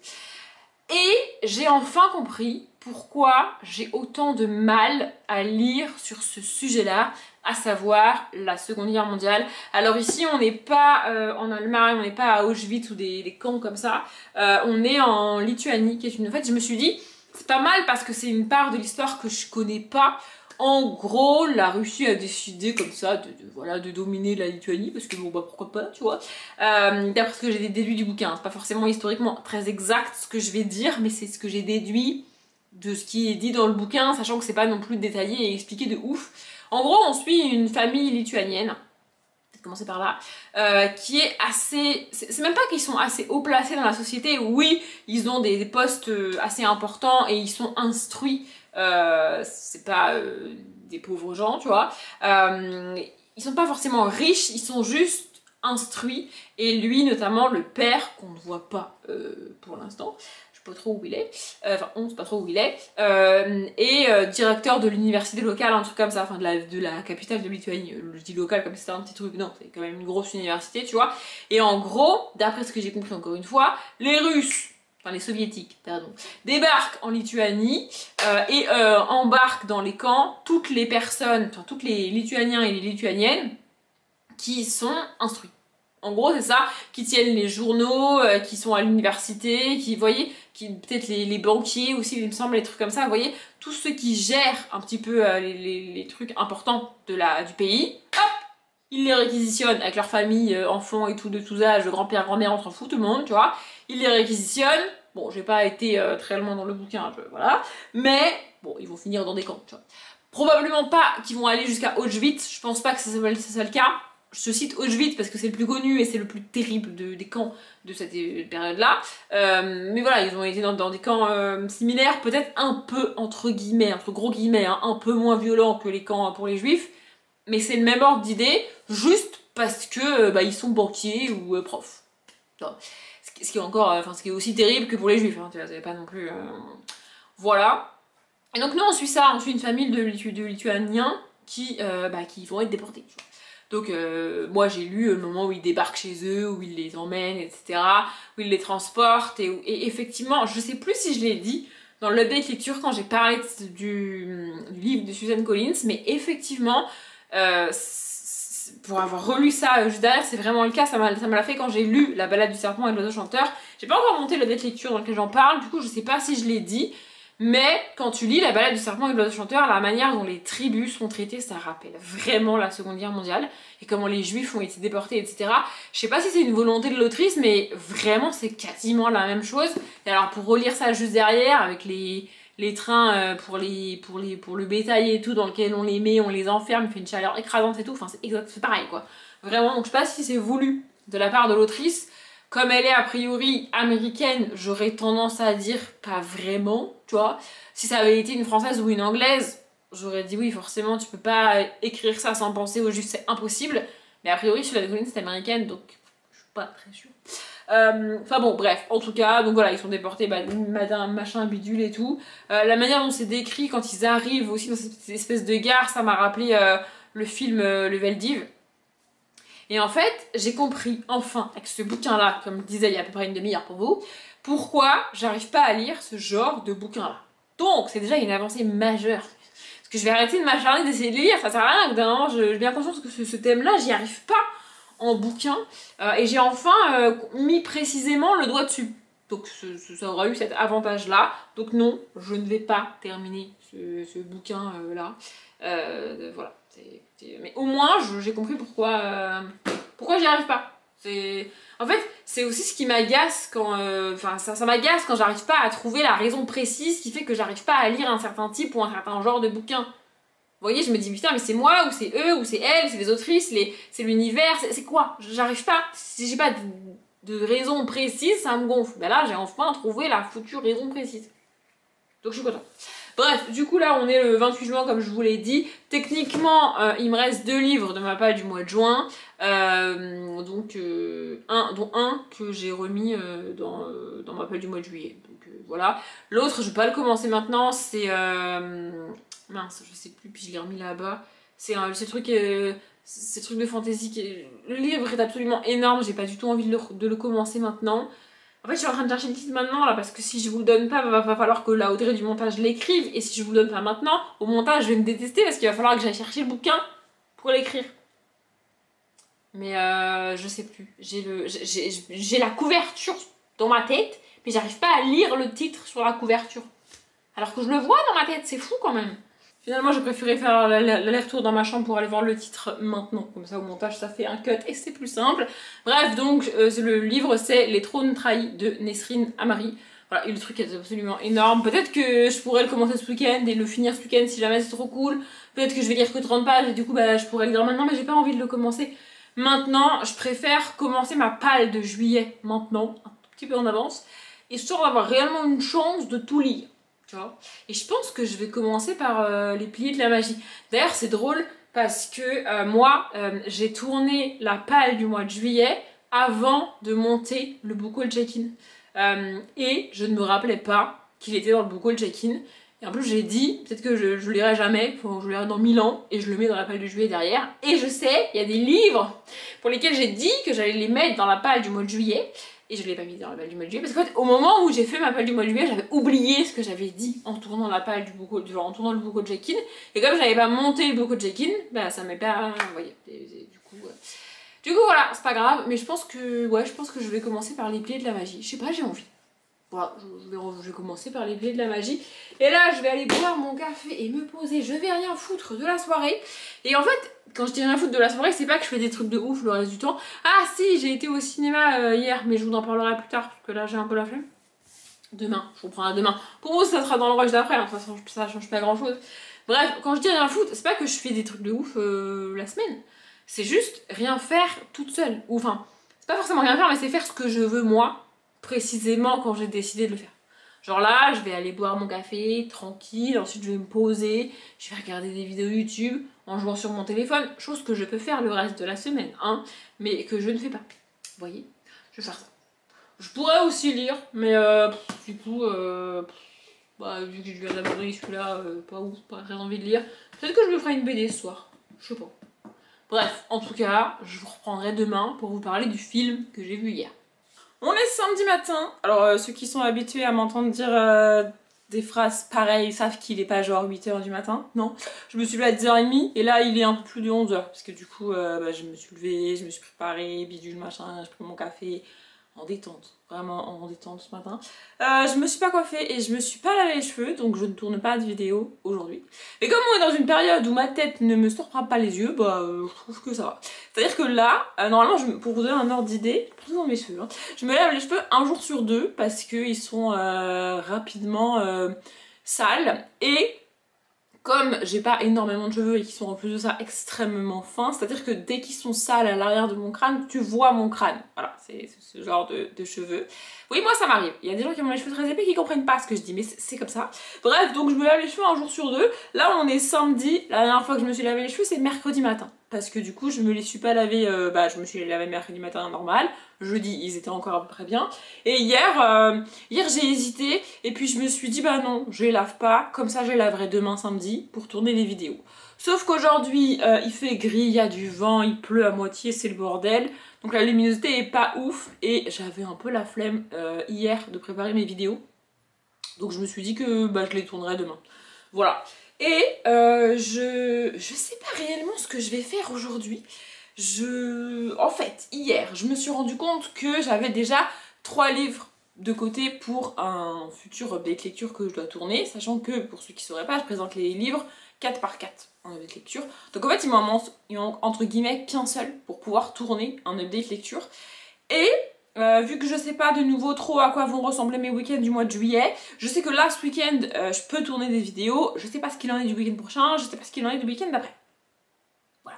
Et j'ai enfin compris pourquoi j'ai autant de mal à lire sur ce sujet-là, à savoir la Seconde Guerre mondiale. Alors ici, on n'est pas en Allemagne, on n'est pas à Auschwitz ou des camps comme ça. On est en Lituanie, qui est une... En fait, je me suis dit, c'est pas mal parce que c'est une part de l'histoire que je connais pas. En gros, la Russie a décidé comme ça de dominer la Lituanie, parce que bon bah pourquoi pas, tu vois. D'après ce que j'ai déduit du bouquin, c'est pas forcément historiquement très exact ce que je vais dire, mais c'est ce que j'ai déduit de ce qui est dit dans le bouquin, sachant que c'est pas non plus détaillé et expliqué de ouf. En gros, on suit une famille lituanienne, peut-être commencer par là, qui est assez... C'est même pas qu'ils sont assez haut placés dans la société, oui, ils ont des postes assez importants et ils sont instruits. C'est pas des pauvres gens, tu vois. Ils sont pas forcément riches, ils sont juste instruits. Et lui, notamment, le père, qu'on ne voit pas pour l'instant, je sais pas trop où il est, enfin, on sait pas trop où il est, et directeur de l'université locale, un truc comme ça, enfin de la capitale de Lituanie. Je dis local comme si c'était un petit truc, non, c'est quand même une grosse université, tu vois. Et en gros, d'après ce que j'ai compris encore une fois, les Russes, enfin les soviétiques, pardon, débarquent en Lituanie et embarquent dans les camps toutes les personnes, enfin tous les Lituaniens et les Lituaniennes qui sont instruits. En gros, c'est ça, qui tiennent les journaux, qui sont à l'université, qui, vous voyez, qui peut-être les banquiers aussi, il me semble, les trucs comme ça, vous voyez, tous ceux qui gèrent un petit peu les trucs importants du pays, hop, ils les réquisitionnent avec leur famille, enfants et tout, de tous âges, grand-père, grand-mère, on s'en fout, tout le monde, tu vois. Ils les réquisitionnent. Bon, j'ai pas été très loin dans le bouquin, voilà. Mais, bon, ils vont finir dans des camps, tu vois. Probablement pas qu'ils vont aller jusqu'à Auschwitz, je pense pas que ça soit le cas. Je cite Auschwitz parce que c'est le plus connu et c'est le plus terrible des camps de cette période-là. Mais voilà, ils ont été dans des camps similaires, peut-être un peu, entre guillemets, entre gros guillemets, hein, un peu moins violents que les camps pour les juifs. Mais c'est le même ordre d'idée, juste parce que ils sont banquiers ou profs. Ce qui est encore, ce qui est aussi terrible que pour les juifs, hein, tu vois, c'est pas non plus... Voilà. Et donc nous on suit ça, on suit une famille de Lituaniens qui vont être déportés. Tu vois. Donc moi j'ai lu le moment où ils débarquent chez eux, où ils les emmènent, etc. Où ils les transportent, et effectivement, je sais plus si je l'ai dit dans le update lecture quand j'ai parlé du livre de Suzanne Collins, mais effectivement, pour avoir relu ça juste derrière, c'est vraiment le cas, ça me l'a fait quand j'ai lu La balade du serpent et de l'oiseau chanteur. J'ai pas encore monté le update lecture dans lequel j'en parle, du coup je sais pas si je l'ai dit, mais quand tu lis La balade du serpent et de l'oiseau chanteur, la manière dont les tribus sont traitées, ça rappelle vraiment la Seconde Guerre mondiale, et comment les juifs ont été déportés, etc. Je sais pas si c'est une volonté de l'autrice, mais vraiment c'est quasiment la même chose. Et alors pour relire ça juste derrière, avec les les trains pour le bétail et tout, dans lequel on les met, on les enferme, il fait une chaleur écrasante et tout, enfin c'est pareil quoi. Vraiment, donc je sais pas si c'est voulu de la part de l'autrice. Comme elle est a priori américaine, j'aurais tendance à dire pas vraiment, tu vois. Si ça avait été une française ou une anglaise, j'aurais dit oui, forcément, tu peux pas écrire ça sans penser au juif, c'est impossible. Mais a priori, sur la colline, c'est américaine, donc je suis pas très sûre. Enfin bon, bref, en tout cas, donc voilà, ils sont déportés, madame, machin, bidule et tout. La manière dont c'est décrit quand ils arrivent aussi dans cette espèce de gare, ça m'a rappelé le film Le Veldiv. Et en fait, j'ai compris, enfin, avec ce bouquin-là, comme je disais il y a à peu près une demi-heure pour vous, pourquoi j'arrive pas à lire ce genre de bouquin-là. Donc, c'est déjà une avancée majeure. Parce que je vais arrêter de m'acharner d'essayer de lire, ça sert à rien. D'un moment, j'ai bien conscience que ce thème-là, j'y arrive pas en bouquin. Et j'ai enfin mis précisément le doigt dessus. Donc, ça aura eu cet avantage-là. Donc non, je ne vais pas terminer ce bouquin-là. Voilà. Mais au moins, j'ai compris pourquoi j'y arrive pas. En fait, c'est aussi ce qui m'agace quand... Enfin, ça m'agace quand j'arrive pas à trouver la raison précise qui fait que j'arrive pas à lire un certain type ou un certain genre de bouquin. Vous voyez, je me dis, putain, mais c'est moi, ou c'est eux, ou c'est elles, c'est les autrices, c'est l'univers, c'est quoi? J'arrive pas. Si j'ai pas de raison précise, ça me gonfle. Ben là, j'ai enfin trouvé la foutue raison précise. Donc je suis contente. Bref, du coup là on est le 28 juin comme je vous l'ai dit. Techniquement il me reste 2 livres de ma palle du mois de juin. Dont un que j'ai remis dans ma palle du mois de juillet. Donc voilà. L'autre je vais pas le commencer maintenant, c'est... mince, je sais plus, puis je l'ai remis là-bas. C'est ce truc de fantasy. Le livre est absolument énorme, j'ai pas du tout envie de le commencer maintenant. En fait, je suis en train de chercher le titre maintenant, là, parce que si je vous le donne pas, va falloir que la Audrey du montage l'écrive. Et si je vous le donne pas maintenant, au montage, je vais me détester, parce qu'il va falloir que j'aille chercher le bouquin pour l'écrire. Mais je sais plus. J'ai la couverture dans ma tête, mais j'arrive pas à lire le titre sur la couverture. Alors que je le vois dans ma tête, c'est fou quand même. Finalement, j'ai préféré faire l'aller-retour dans ma chambre pour aller voir le titre maintenant. Comme ça, au montage, ça fait un cut et c'est plus simple. Bref, donc, le livre, c'est Les Trônes Trahis de Nesrine Amari. Voilà, et le truc est absolument énorme. Peut-être que je pourrais le commencer ce week-end et le finir ce week-end si jamais c'est trop cool. Peut-être que je vais lire que 30 pages et du coup, je pourrais le lire maintenant, mais j'ai pas envie de le commencer maintenant. Je préfère commencer ma palle de juillet maintenant, un tout petit peu en avance, histoire d'avoir réellement une chance de tout lire. Et je pense que je vais commencer par les piliers de la magie. D'ailleurs c'est drôle parce que moi j'ai tourné la palle du mois de juillet avant de monter le book haul check-in. Et je ne me rappelais pas qu'il était dans le book haul check-in. Et en plus j'ai dit, peut-être que je le lirai jamais, je le lirai dans 1000 ans et je le mets dans la palle de juillet derrière. Et je sais, il y a des livres pour lesquels j'ai dit que j'allais les mettre dans la palle du mois de juillet. Et je ne l'ai pas mis dans la palle du mois de juillet parce qu'en fait, au moment où j'ai fait ma palle du mois de juillet, j'avais oublié ce que j'avais dit en tournant la palle du book haul, en tournant le book haul check-in. Et comme j'avais pas monté le book haul check-in, ça m'est pas... Vous voyez, du coup voilà, c'est pas grave, mais je pense que je vais commencer par les piliers de la magie. Je sais pas, j'ai envie. Voilà, je vais commencer par les piliers de la magie. Et là, je vais aller boire mon café et me poser. Je vais rien foutre de la soirée. Et en fait, quand je dis rien foutre de la soirée, c'est pas que je fais des trucs de ouf le reste du temps. Ah si, j'ai été au cinéma hier, mais je vous en parlerai plus tard, parce que là, j'ai un peu la flemme. Demain, je vous prendrai demain. Pour vous, ça sera dans le rush d'après, hein. De toute façon, ça change pas grand chose. Bref, quand je dis rien foutre, c'est pas que je fais des trucs de ouf la semaine. C'est juste rien faire toute seule. Ou enfin, c'est pas forcément rien faire, mais c'est faire ce que je veux moi, précisément quand j'ai décidé de le faire. Genre là, je vais aller boire mon café tranquille, ensuite je vais me poser, je vais regarder des vidéos YouTube en jouant sur mon téléphone, chose que je peux faire le reste de la semaine, hein, mais que je ne fais pas. Vous voyez, je vais faire ça. Je pourrais aussi lire, mais du coup, vu que je viens d'abandonner celui-là, pas très envie de lire. Peut-être que je me ferai une BD ce soir, je sais pas. Bref, en tout cas, je vous reprendrai demain pour vous parler du film que j'ai vu hier. On est samedi matin. Alors ceux qui sont habitués à m'entendre dire des phrases pareilles savent qu'il est pas genre 8h du matin. Non, je me suis levée à 10h30 et là il est un peu plus de 11h. Parce que du coup je me suis levée, je me suis préparée, bidule machin, j'ai pris mon café en détente. Vraiment en détente ce matin. Je me suis pas coiffée et je me suis pas lavé les cheveux, donc je ne tourne pas de vidéo aujourd'hui. Et comme on est dans une période où ma tête ne me sortira pas les yeux, je trouve que ça va. C'est-à-dire que là, normalement, pour vous donner un ordre d'idée, je dans mes cheveux, hein, je me lave les cheveux un jour sur deux parce qu'ils sont rapidement sales et comme j'ai pas énormément de cheveux et qu'ils sont en plus de ça extrêmement fins, c'est-à-dire que dès qu'ils sont sales à l'arrière de mon crâne, tu vois mon crâne. Voilà, c'est ce genre de cheveux. Oui, moi ça m'arrive. Il y a des gens qui ont les cheveux très épais qui comprennent pas ce que je dis, mais c'est comme ça. Bref, donc je me lave les cheveux un jour sur deux. Là, on est samedi. La dernière fois que je me suis lavé les cheveux, c'est mercredi matin. Parce que du coup, je me les suis pas lavés, je me suis lavé mercredi matin normal. Jeudi, ils étaient encore à peu près bien. Et hier j'ai hésité. Et puis je me suis dit, bah non, je les lave pas. Comme ça, je les laverai demain samedi pour tourner les vidéos. Sauf qu'aujourd'hui, il fait gris, il y a du vent, il pleut à moitié, c'est le bordel. Donc la luminosité est pas ouf. Et j'avais un peu la flemme hier de préparer mes vidéos. Donc je me suis dit que je les tournerai demain. Voilà. Et je sais pas réellement ce que je vais faire aujourd'hui. En fait, hier, je me suis rendu compte que j'avais déjà 3 livres de côté pour un futur update lecture que je dois tourner, sachant que, pour ceux qui ne sauraient pas, je présente les livres 4 par 4 en update lecture. Donc en fait, il m'en manque entre guillemets qu'un seul pour pouvoir tourner un update lecture. Et vu que je sais pas de nouveau trop à quoi vont ressembler mes week-ends du mois de juillet, je sais que là ce week-end je peux tourner des vidéos, je sais pas ce qu'il en est du week-end prochain, je sais pas ce qu'il en est du week-end d'après. Voilà,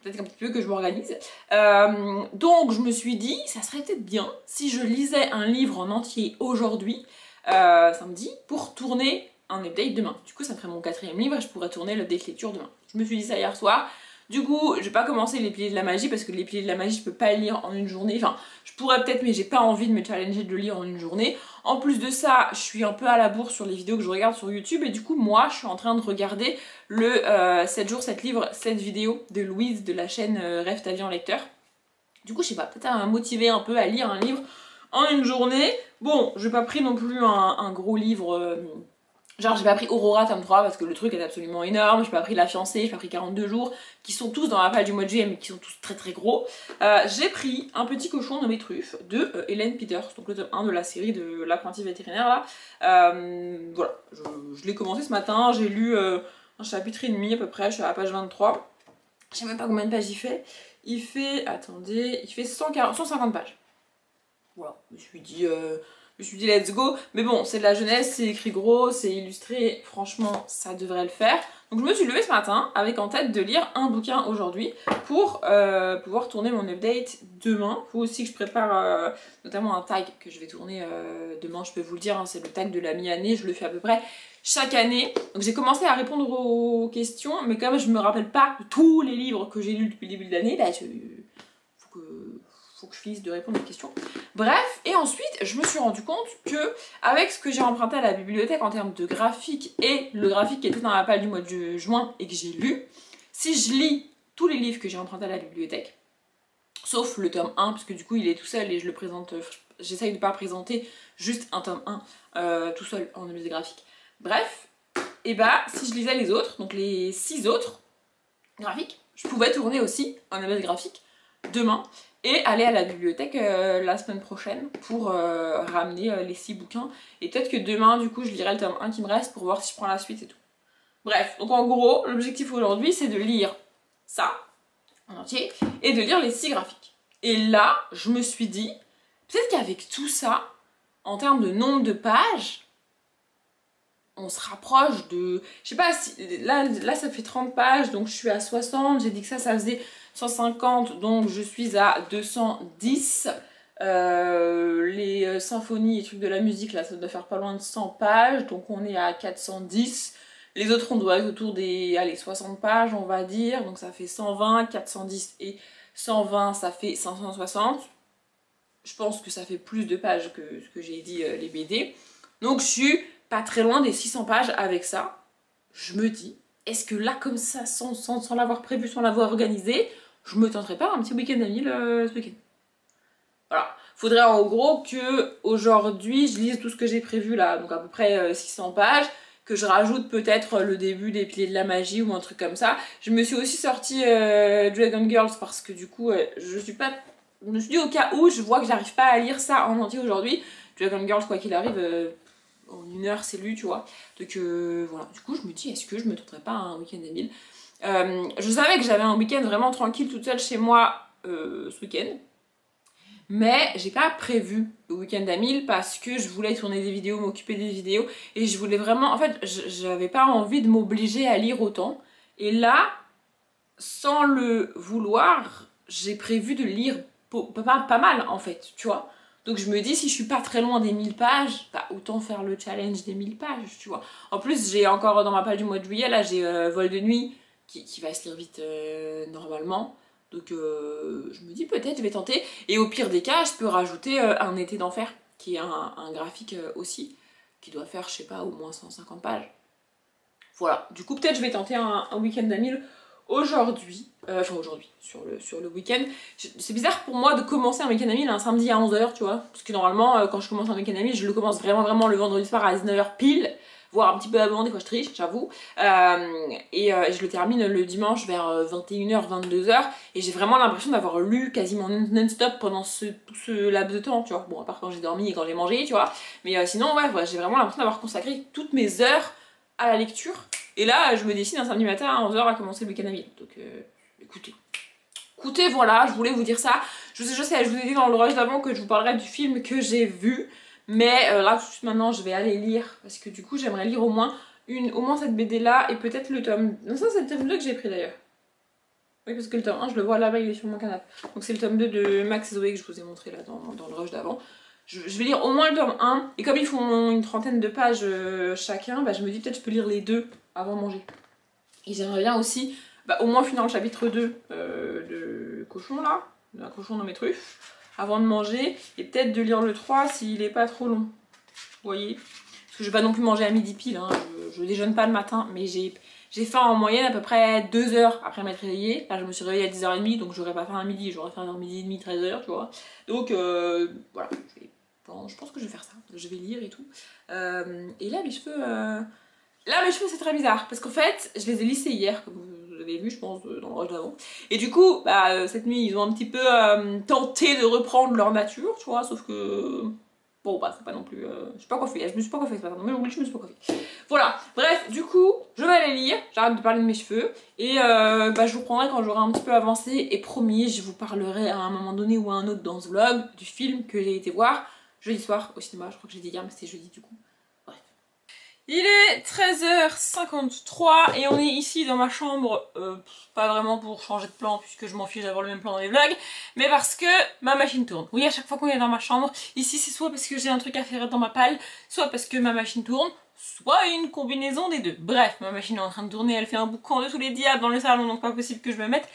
peut-être un petit peu que je m'organise. Donc je me suis dit, ça serait peut-être bien si je lisais un livre en entier aujourd'hui, samedi, pour tourner un update demain. Du coup ça me ferait mon 4e livre et je pourrais tourner l'update lecture demain. Je me suis dit ça hier soir. Du coup, je vais pas commencer les piliers de la magie parce que les piliers de la magie, je peux pas les lire en une journée. Enfin, je pourrais peut-être, mais j'ai pas envie de me challenger de le lire en une journée. En plus de ça, je suis un peu à la bourre sur les vidéos que je regarde sur YouTube et du coup, moi, je suis en train de regarder le 7 jours, 7 livres, 7 vidéos de Louise de la chaîne Rêve ta vie en lecteur. Du coup, je sais pas, peut-être ça va me motiver un peu à lire un livre en une journée. Bon, j'ai pas pris non plus un gros livre... Genre j'ai pas pris Aurora tome 3 parce que le truc est absolument énorme, j'ai pas pris La fiancée, j'ai pas pris 42 jours, qui sont tous dans la page du mois de juillet mais qui sont tous très très gros. J'ai pris Un petit cochon nommé Truffe de Hélène Peters, donc le tome 1 de la série de l'apprenti vétérinaire là. Voilà, je l'ai commencé ce matin, j'ai lu un chapitre et demi à peu près, je suis à la page 23. Je sais même pas combien de pages il fait. Il fait, attendez, il fait 150 pages. Voilà, je me suis dit let's go, mais bon c'est de la jeunesse, c'est écrit gros, c'est illustré, franchement ça devrait le faire. Donc je me suis levée ce matin avec en tête de lire un bouquin aujourd'hui pour pouvoir tourner mon update demain. Faut aussi que je prépare notamment un tag que je vais tourner demain, je peux vous le dire, hein, c'est le tag de la mi-année, je le fais à peu près chaque année. Donc j'ai commencé à répondre aux questions, mais comme je me rappelle pas de tous les livres que j'ai lus depuis le début de l'année, faut que je finisse de répondre aux questions. Bref, et ensuite, je me suis rendu compte que, avec ce que j'ai emprunté à la bibliothèque en termes de graphique et le graphique qui était dans la page du mois de juin et que j'ai lu, si je lis tous les livres que j'ai empruntés à la bibliothèque, sauf le tome 1, parce que du coup il est tout seul et je le présente, j'essaye de pas présenter juste un tome 1 tout seul en objet graphique. Bref, et si je lisais les autres, donc les 6 autres graphiques, je pouvais tourner aussi un objet graphique demain et aller à la bibliothèque la semaine prochaine pour ramener les 6 bouquins. Et peut-être que demain, du coup, je lirai le tome 1 qui me reste pour voir si je prends la suite et tout. Bref, donc en gros, l'objectif aujourd'hui, c'est de lire ça en entier et de lire les 6 graphiques. Et là, je me suis dit, peut-être qu'avec tout ça, en termes de nombre de pages, on se rapproche de... Je sais pas, si, là ça fait 30 pages, donc je suis à 60, j'ai dit que ça faisait 150, donc je suis à 210. Les symphonies et trucs de la musique, là, ça doit faire pas loin de 100 pages, donc on est à 410. Les autres, on doit être autour des 60 pages, on va dire, donc ça fait 120, 410 et 120, ça fait 560. Je pense que ça fait plus de pages que ce que j'ai dit les BD. Donc je suis pas très loin des 600 pages avec ça. Je me dis, est-ce que là, comme ça, sans l'avoir prévu, sans l'avoir organisé, je me tenterais pas un petit week-end à 1000 ce week-end. Voilà. Faudrait en gros que aujourd'hui je lise tout ce que j'ai prévu là, donc à peu près 600 pages, que je rajoute peut-être le début des piliers de la magie ou un truc comme ça. Je me suis aussi sorti Dragon Girls parce que du coup, je me suis dit au cas où je vois que j'arrive pas à lire ça en entier aujourd'hui. Dragon Girls, quoi qu'il arrive, en 1 heure c'est lu, tu vois. Donc voilà, du coup je me dis, est-ce que je me tenterais pas un week-end à 1000 ? Je savais que j'avais un week-end vraiment tranquille toute seule chez moi ce week-end. mais j'ai pas prévu le week-end à 1000 parce que je voulais tourner des vidéos, m'occuper des vidéos et je voulais vraiment, en fait j'avais pas envie de m'obliger à lire autant et là, sans le vouloir, j'ai prévu de lire pas mal en fait, tu vois. Donc je me dis si je suis pas très loin des 1000 pages, bah autant faire le challenge des 1000 pages, tu vois. En plus j'ai encore dans ma page du mois de juillet, là j'ai Vol de nuit qui va se lire vite normalement. Donc je me dis peut-être je vais tenter. Et au pire des cas, je peux rajouter un été d'enfer, qui est un graphique aussi, qui doit faire, je sais pas, au moins 150 pages. Voilà, du coup peut-être je vais tenter un week-end à 1000 aujourd'hui, enfin aujourd'hui, sur le week-end. C'est bizarre pour moi de commencer un week-end à 1000 un samedi à 11h, tu vois. Parce que normalement, quand je commence un week-end à 1000 je le commence vraiment le vendredi soir à 19h pile. Voire un petit peu avant, des fois je triche, j'avoue. Et je le termine le dimanche vers 21h, 22h. Et j'ai vraiment l'impression d'avoir lu quasiment non-stop pendant tout ce laps de temps, tu vois. Bon, à part quand j'ai dormi et quand j'ai mangé, tu vois. Mais sinon, ouais, j'ai vraiment l'impression d'avoir consacré toutes mes heures à la lecture. Et là, je me décide un samedi matin à 11h à commencer le week-end à 1000. Donc, écoutez. Écoutez, voilà, je voulais vous dire ça. Je sais, je vous ai dit dans le rush d'avant que je vous parlerai du film que j'ai vu. Mais là, tout de suite maintenant, je vais aller lire. Parce que du coup, j'aimerais lire au moins cette BD là. Et peut-être le tome... Non, ça, c'est le tome 2 que j'ai pris d'ailleurs. Oui, parce que le tome 1, je le vois là-bas, il est sur mon canapé. Donc c'est le tome 2 de Max et Zoé que je vous ai montré là dans le rush d'avant. Je vais lire au moins le tome 1. Et comme ils font une trentaine de pages chacun, bah, je me dis peut-être je peux lire les deux avant de manger. Et j'aimerais bien aussi au moins finir le chapitre 2 de Cochon là. D'un cochon dans mes truffes. Avant de manger, et peut-être de lire le 3 s'il est pas trop long. Vous voyez? Parce que je vais pas non plus manger à midi pile, hein. Je déjeune pas le matin, mais j'ai faim en moyenne à peu près 2 heures après m'être réveillée. Là je me suis réveillée à 10h30, donc j'aurais pas faim à midi, j'aurais faim vers midi et demi, 13h, tu vois. Donc voilà, je pense que je vais faire ça. Je vais lire et tout. Et là mes cheveux... Là mes cheveux c'est très bizarre, parce qu'en fait, je les ai lissés hier, comme vous avez vu je pense dans le rush d'avant. Et du coup, cette nuit ils ont un petit peu tenté de reprendre leur nature, tu vois, sauf que... Bon c'est pas non plus... je suis pas coiffée, je me suis pas coiffée ce matin, mais oui je me suis pas coiffée. Voilà, bref, du coup, je vais aller lire, j'arrête de parler de mes cheveux, et je vous prendrai quand j'aurai un petit peu avancé, et promis, je vous parlerai à un moment donné ou à un autre dans ce vlog, du film que j'ai été voir jeudi soir au cinéma, je crois que j'ai dit hier, mais c'était jeudi du coup. Il est 13h53 et on est ici dans ma chambre, pas vraiment pour changer de plan puisque je m'en fiche d'avoir le même plan dans les vlogs, mais parce que ma machine tourne. Oui, à chaque fois qu'on est dans ma chambre, ici c'est soit parce que j'ai un truc à faire dans ma palle, soit parce que ma machine tourne, soit une combinaison des deux. Bref, ma machine est en train de tourner, elle fait un boucan de tous les diables dans le salon, donc pas possible que je me mette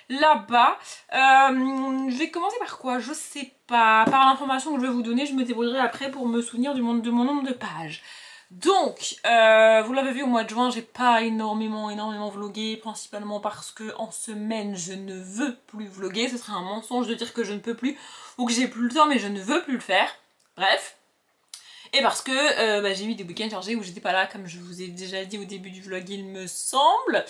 là-bas. Je vais commencer par quoi? Je sais pas. Par l'information que je vais vous donner, je me débrouillerai après pour me souvenir de mon nombre de pages. Donc, vous l'avez vu au mois de juin, j'ai pas énormément vlogué, principalement parce que en semaine je ne veux plus vloguer, ce serait un mensonge de dire que je ne peux plus ou que j'ai plus le temps mais je ne veux plus le faire, bref. Et parce que j'ai eu des week-ends chargés où j'étais pas là, comme je vous ai déjà dit au début du vlog il me semble.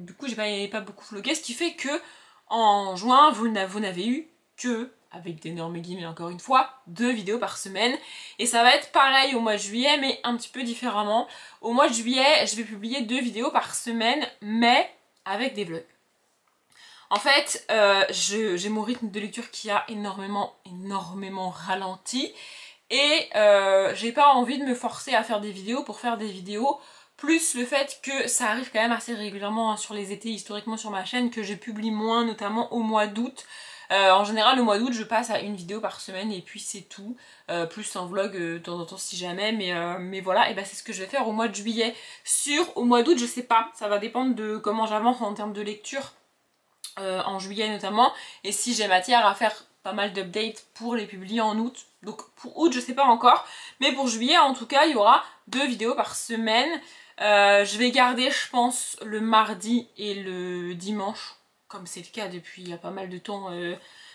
Du coup j'ai pas beaucoup vlogué, ce qui fait que en juin vous n'avez eu que... avec d'énormes guillemets encore une fois, 2 vidéos par semaine. Et ça va être pareil au mois de juillet, mais un petit peu différemment. Au mois de juillet, je vais publier 2 vidéos par semaine, mais avec des vlogs. En fait, j'ai mon rythme de lecture qui a énormément ralenti. Et j'ai pas envie de me forcer à faire des vidéos pour faire des vidéos. Plus le fait que ça arrive quand même assez régulièrement sur les étés, historiquement sur ma chaîne, que je publie moins, notamment au mois d'août. En général le mois d'août je passe à 1 vidéo par semaine et puis c'est tout, plus un vlog de temps en temps si jamais, mais voilà, et c'est ce que je vais faire au mois de juillet. Au mois d'août je sais pas, ça va dépendre de comment j'avance en termes de lecture, en juillet notamment, et si j'ai matière à faire pas mal d'updates pour les publier en août. Donc pour août je sais pas encore, mais pour juillet en tout cas il y aura 2 vidéos par semaine. Je vais garder je pense le mardi et le dimanche, comme c'est le cas depuis il y a pas mal de temps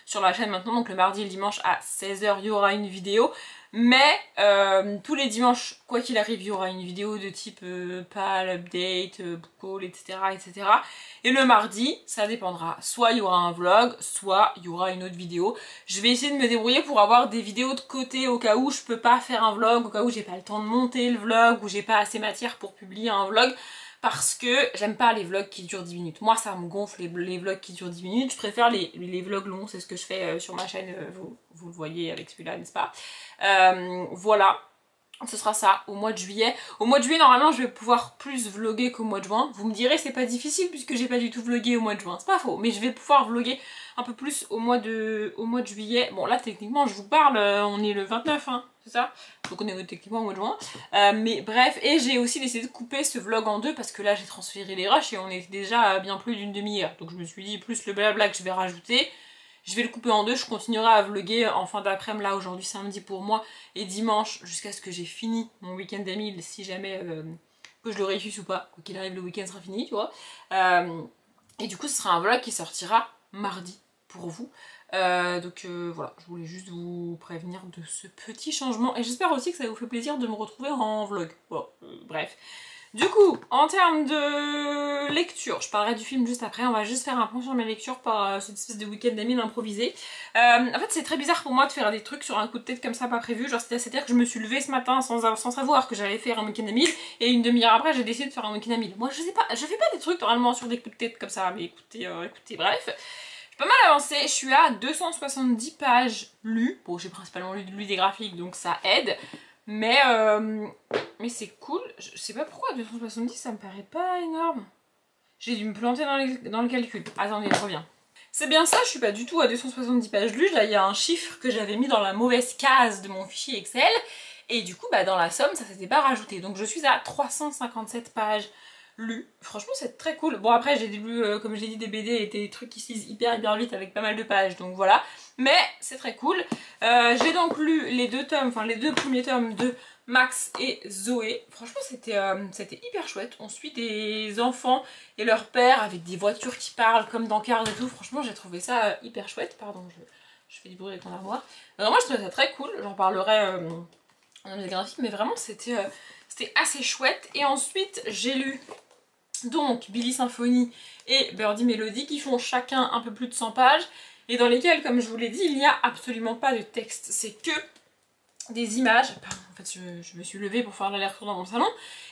sur la chaîne maintenant, donc le mardi et le dimanche à 16h il y aura une vidéo, mais tous les dimanches, quoi qu'il arrive, il y aura une vidéo de type PAL, update, book haul, etc. Et le mardi, ça dépendra, soit il y aura un vlog, soit il y aura une autre vidéo. Je vais essayer de me débrouiller pour avoir des vidéos de côté au cas où je peux pas faire un vlog, au cas où j'ai pas le temps de monter le vlog, ou j'ai pas assez matière pour publier un vlog. parce que j'aime pas les vlogs qui durent 10 minutes. Moi ça me gonfle les vlogs qui durent 10 minutes, je préfère les vlogs longs, c'est ce que je fais sur ma chaîne, vous le voyez avec celui-là, n'est-ce pas? Voilà. Ce sera ça au mois de juillet. Au mois de juillet, normalement, je vais pouvoir plus vlogger qu'au mois de juin. Vous me direz, c'est pas difficile puisque j'ai pas du tout vlogué au mois de juin. C'est pas faux, mais je vais pouvoir vlogger un peu plus au mois de juillet. Bon, là, techniquement, je vous parle, on est le 29, hein, c'est ça? Donc on est techniquement au mois de juin. Mais bref, et j'ai aussi décidé de couper ce vlog en deux parce que là, j'ai transféré les rushs et on est déjà à bien plus d'une demi-heure. Donc je me suis dit, plus le blabla que je vais rajouter, je vais le couper en deux, je continuerai à vlogger en fin d'après-midi, là aujourd'hui samedi pour moi, et dimanche jusqu'à ce que j'ai fini mon week-end d'Amil, si jamais que je le réussisse ou pas, quoi qu'il arrive le week-end sera fini, tu vois. Et du coup ce sera un vlog qui sortira mardi pour vous. Donc voilà, je voulais juste vous prévenir de ce petit changement, et j'espère aussi que ça vous fait plaisir de me retrouver en vlog. Bon, bref. Du coup, en termes de lecture, je parlerai du film juste après, on va juste faire un point sur mes lectures par cette espèce de week-end d'Amil improvisé. En fait, c'est très bizarre pour moi de faire des trucs sur un coup de tête comme ça, pas prévu, genre c'est-à-dire que je me suis levée ce matin sans savoir que j'allais faire un week-end d'Amil, et une demi-heure après, j'ai décidé de faire un week-end d'Amil. Moi, je sais pas, je fais pas des trucs normalement sur des coups de tête comme ça, mais écoutez, bref. J'ai pas mal avancé, je suis à 270 pages lues, bon, j'ai principalement lu des graphiques, donc ça aide. Mais c'est cool, je sais pas pourquoi 270 ça me paraît pas énorme. J'ai dû me planter dans le calcul. Attendez, je reviens. C'est bien ça, je suis pas du tout à 270 pages lues, là il y a un chiffre que j'avais mis dans la mauvaise case de mon fichier Excel, et du coup bah dans la somme ça s'était pas rajouté, donc je suis à 357 pages lues. Franchement c'est très cool. Bon après j'ai lu, comme je l'ai dit, des BD et des trucs qui se lisent hyper vite avec pas mal de pages, donc voilà. Mais c'est très cool. J'ai donc lu les deux tomes, enfin les deux premiers tomes de Max et Zoé. Franchement c'était hyper chouette. On suit des enfants et leur père avec des voitures qui parlent comme dans Cars et tout. Franchement j'ai trouvé ça hyper chouette. Pardon, je fais du bruit avec mon armoire. Moi je trouvais ça très cool. J'en parlerai dans les graphiques, mais vraiment c'était assez chouette. Et ensuite j'ai lu donc Billy Symphony et Birdie Melody qui font chacun un peu plus de 100 pages et dans lesquels, comme je vous l'ai dit, il n'y a absolument pas de texte, c'est que des images. Pardon, en fait je me suis levée pour faire l'aller-retour dans mon salon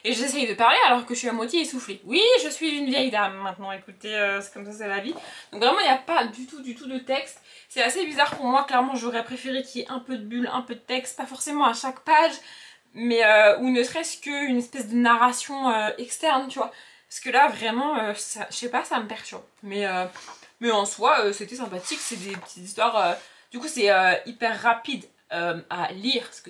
et j'essaye de parler alors que je suis à moitié essoufflée. Oui, je suis une vieille dame maintenant, écoutez, c'est comme ça, c'est la vie. Donc vraiment il n'y a pas du tout de texte, c'est assez bizarre pour moi, clairement j'aurais préféré qu'il y ait un peu de bulles, un peu de texte, pas forcément à chaque page, mais ou ne serait-ce qu'une espèce de narration externe, tu vois. Parce que là, vraiment, je sais pas, ça me perturbe. Mais en soi, c'était sympathique, c'est des petites histoires... du coup, c'est hyper rapide à lire, parce que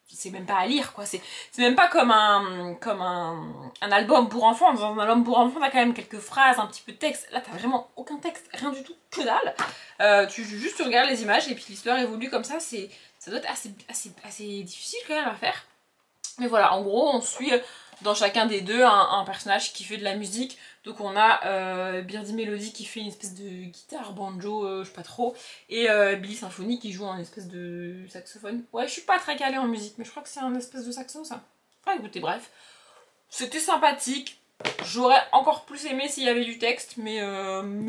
c'est même pas à lire, quoi. C'est même pas comme un album pour enfants. Dans un album pour enfants, t'as quand même quelques phrases, un petit peu de texte. Là, t'as vraiment aucun texte, rien du tout, que dalle. Tu regardes les images, et puis l'histoire évolue comme ça. Ça doit être assez difficile, quand même, à faire. Mais voilà, en gros, on suit... dans chacun des deux un personnage qui fait de la musique. Donc on a Birdie Melody qui fait une espèce de guitare, banjo, je sais pas trop, et Billy Symphony qui joue un espèce de saxophone. Ouais, je suis pas très calée en musique, mais je crois que c'est un espèce de saxo ça. Enfin écoutez, bref. C'était sympathique. J'aurais encore plus aimé s'il y avait du texte, mais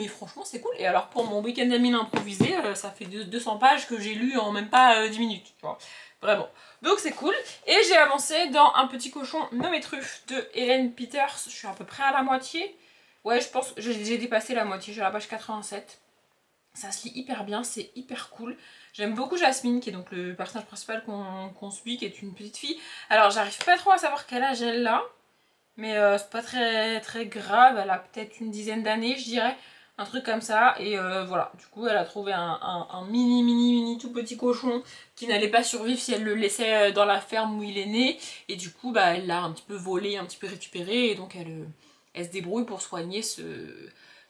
franchement c'est cool. Et alors pour mon week-end d'Amil improvisé, ça fait 200 pages que j'ai lu en même pas 10 minutes, tu vois. Vraiment. Donc c'est cool. Et j'ai avancé dans Un petit cochon nommé Truffe de Hélène Peters. Je suis à peu près à la moitié. Ouais, je pense, j'ai dépassé la moitié, j'ai la page 87. Ça se lit hyper bien, c'est hyper cool. J'aime beaucoup Jasmine, qui est donc le personnage principal qu'on suit, qui est une petite fille. Alors j'arrive pas trop à savoir quel âge elle a, mais c'est pas très grave, elle a peut-être une dizaine d'années, je dirais. Un truc comme ça, et voilà, du coup elle a trouvé un mini tout petit cochon qui n'allait pas survivre si elle le laissait dans la ferme où il est né, et du coup bah elle l'a un petit peu volé, un petit peu récupéré, et donc elle se débrouille pour soigner ce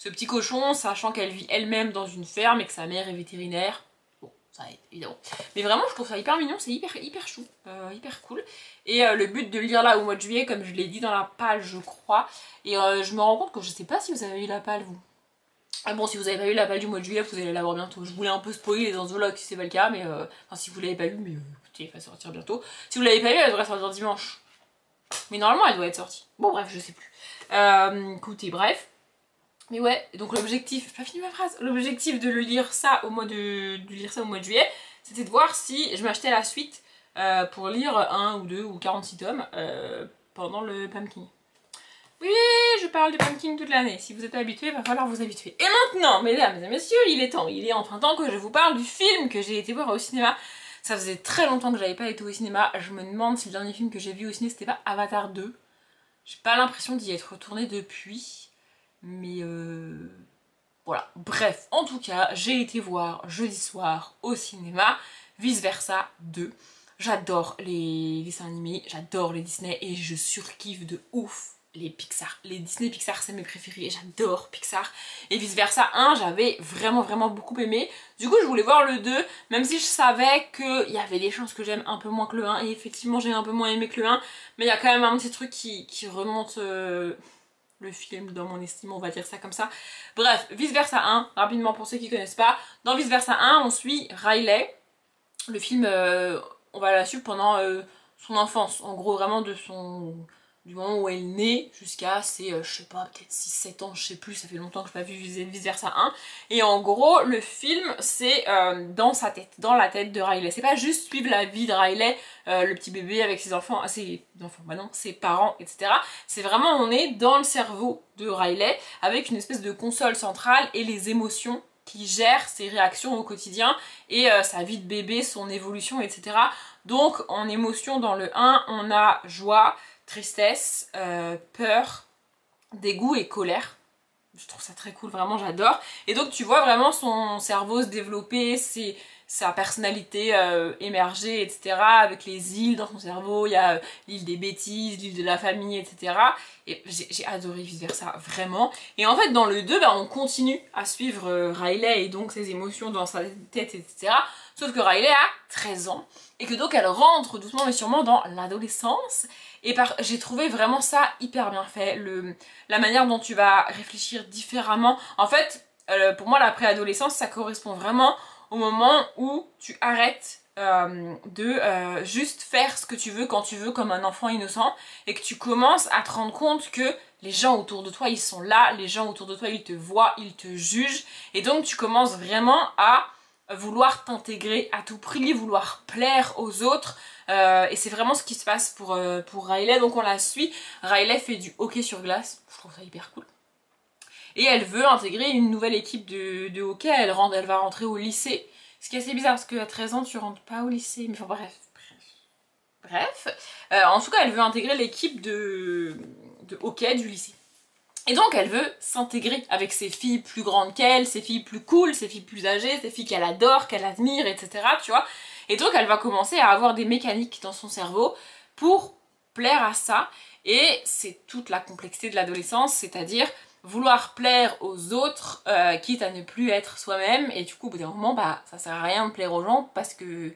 petit cochon, sachant qu'elle vit elle-même dans une ferme et que sa mère est vétérinaire. Bon, ça aide, évidemment. Mais vraiment, je trouve ça hyper mignon, c'est hyper chou, hyper cool. Et le but de lire là au mois de juillet, comme je l'ai dit dans la page, je crois, et je me rends compte que je sais pas si vous avez eu la page, vous. Ah bon, si vous avez pas eu la page du mois de juillet, vous allez l'avoir bientôt. Je voulais un peu spoiler dans ce vlog si c'est pas le cas, mais enfin si vous l'avez pas lu, mais écoutez, elle va sortir bientôt. Si vous l'avez pas lu, elle devrait sortir dimanche. Mais normalement, elle doit être sortie. Bon, bref, je sais plus. Écoutez, bref. Mais ouais, donc l'objectif, j'ai pas fini ma phrase. L'objectif de lire ça au mois de juillet, c'était de voir si je m'achetais la suite pour lire 1 ou 2 ou 46 tomes pendant le Pumpkin. Oui, je parle du pumpkin toute l'année. Si vous êtes habitués, il va falloir vous habituer. Et maintenant, mesdames et messieurs, il est temps, il est enfin temps que je vous parle du film que j'ai été voir au cinéma. Ça faisait très longtemps que j'avais pas été au cinéma. Je me demande si le dernier film que j'ai vu au ciné, c'était pas Avatar 2. J'ai pas l'impression d'y être retournée depuis. Mais voilà. Bref, en tout cas, j'ai été voir jeudi soir au cinéma Vice Versa 2. J'adore les dessins animés, j'adore les Disney et je surkiffe de ouf les Pixar. Les Disney Pixar, c'est mes préférés, j'adore Pixar. Et Vice Versa 1, j'avais vraiment beaucoup aimé. Du coup, je voulais voir le 2, même si je savais qu'il y avait des chances que j'aime un peu moins que le 1. Et effectivement, j'ai un peu moins aimé que le 1, mais il y a quand même un petit truc qui remonte le film dans mon estime, on va dire ça comme ça. Bref, Vice Versa 1, rapidement pour ceux qui connaissent pas. Dans Vice Versa 1, on suit Riley. Le film, on va la suivre pendant son enfance. En gros, vraiment du moment où elle naît jusqu'à ses, je sais pas, peut-être 6-7 ans, je sais plus, ça fait longtemps que je n'ai pas vu Vice Versa 1. Et en gros, le film, c'est dans sa tête, dans la tête de Riley. C'est pas juste suivre la vie de Riley, le petit bébé avec ses enfants, ses parents, etc. C'est vraiment, on est dans le cerveau de Riley, avec une espèce de console centrale et les émotions qui gère ses réactions au quotidien et sa vie de bébé, son évolution, etc. Donc en émotion dans le 1, on a joie, tristesse, peur, dégoût et colère. Je trouve ça très cool, vraiment j'adore. Et donc tu vois vraiment son cerveau se développer, sa personnalité émerger, etc. Avec les îles dans son cerveau, il y a l'île des bêtises, l'île de la famille, etc. Et j'ai adoré Vice Versa, vraiment. Et en fait dans le 2, on continue à suivre Riley et donc ses émotions dans sa tête, etc. Sauf que Riley a 13 ans et que donc elle rentre doucement mais sûrement dans l'adolescence. Et j'ai trouvé vraiment ça hyper bien fait, la manière dont tu vas réfléchir différemment. En fait, pour moi la préadolescence ça correspond vraiment au moment où tu arrêtes de juste faire ce que tu veux quand tu veux comme un enfant innocent et que tu commences à te rendre compte que les gens autour de toi ils sont là, les gens autour de toi ils te voient, ils te jugent et donc tu commences vraiment à vouloir t'intégrer à tout prix, vouloir plaire aux autres et c'est vraiment ce qui se passe pour Riley. Donc on la suit, Riley fait du hockey sur glace, je trouve ça hyper cool. Et elle veut intégrer une nouvelle équipe de hockey, elle va rentrer au lycée. Ce qui est assez bizarre parce qu'à 13 ans tu rentres pas au lycée, mais enfin bref. En tout cas elle veut intégrer l'équipe de hockey du lycée. Et donc elle veut s'intégrer avec ses filles plus grandes qu'elle, ses filles plus cool, ses filles plus âgées, ses filles qu'elle adore, qu'elle admire, etc. Tu vois. Et donc elle va commencer à avoir des mécaniques dans son cerveau pour plaire à ça. Et c'est toute la complexité de l'adolescence, c'est-à-dire vouloir plaire aux autres, quitte à ne plus être soi-même. Et du coup au bout d'un moment, ça sert à rien de plaire aux gens parce que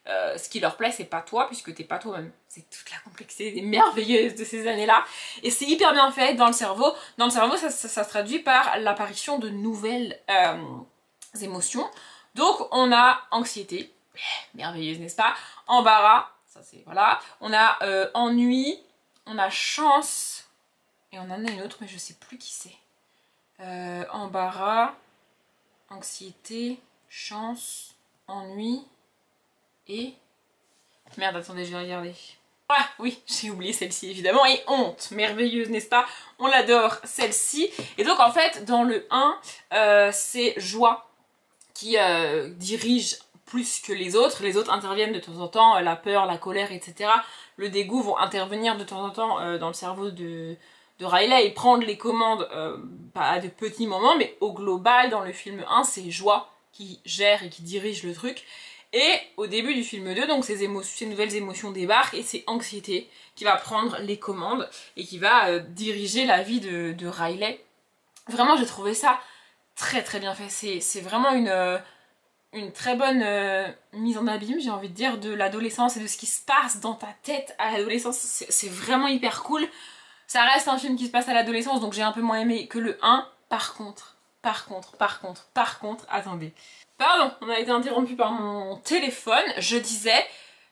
ce qui leur plaît c'est pas toi puisque t'es pas toi-même. C'est toute la complexité merveilleuse de ces années-là. Et c'est hyper bien fait dans le cerveau. Dans le cerveau ça se traduit par l'apparition de nouvelles émotions. Donc on a anxiété, merveilleuse n'est-ce pas, embarras, ça c'est voilà, on a ennui, on a chance, et on en a une autre mais je sais plus qui c'est. Embarras, anxiété, chance, ennui... Et... Merde, attendez, je vais regarder. Ah oui, j'ai oublié celle-ci évidemment. Et honte, merveilleuse, n'est-ce pas? On l'adore, celle-ci. Et donc en fait, dans le 1, c'est joie qui dirige plus que les autres. Les autres interviennent de temps en temps, la peur, la colère, etc. Le dégoût vont intervenir de temps en temps dans le cerveau de Riley et prendre les commandes à de petits moments. Mais au global, dans le film 1, c'est joie qui gère et qui dirige le truc. Et au début du film 2, donc ces nouvelles émotions débarquent et c'est anxiété qui va prendre les commandes et qui va diriger la vie de Riley. Vraiment j'ai trouvé ça très bien fait, c'est vraiment une très bonne mise en abîme, j'ai envie de dire, de l'adolescence et de ce qui se passe dans ta tête à l'adolescence. C'est vraiment hyper cool. Ça reste un film qui se passe à l'adolescence donc j'ai un peu moins aimé que le 1. Par contre, attendez. Pardon, on a été interrompu par mon téléphone. Je disais,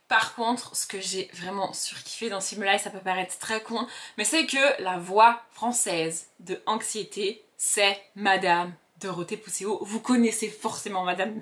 par contre, ce que j'ai vraiment surkiffé dans ce film-là, et ça peut paraître très con, mais c'est que la voix française de Anxiété, c'est Madame Dorothée Pousseau. Vous connaissez forcément Madame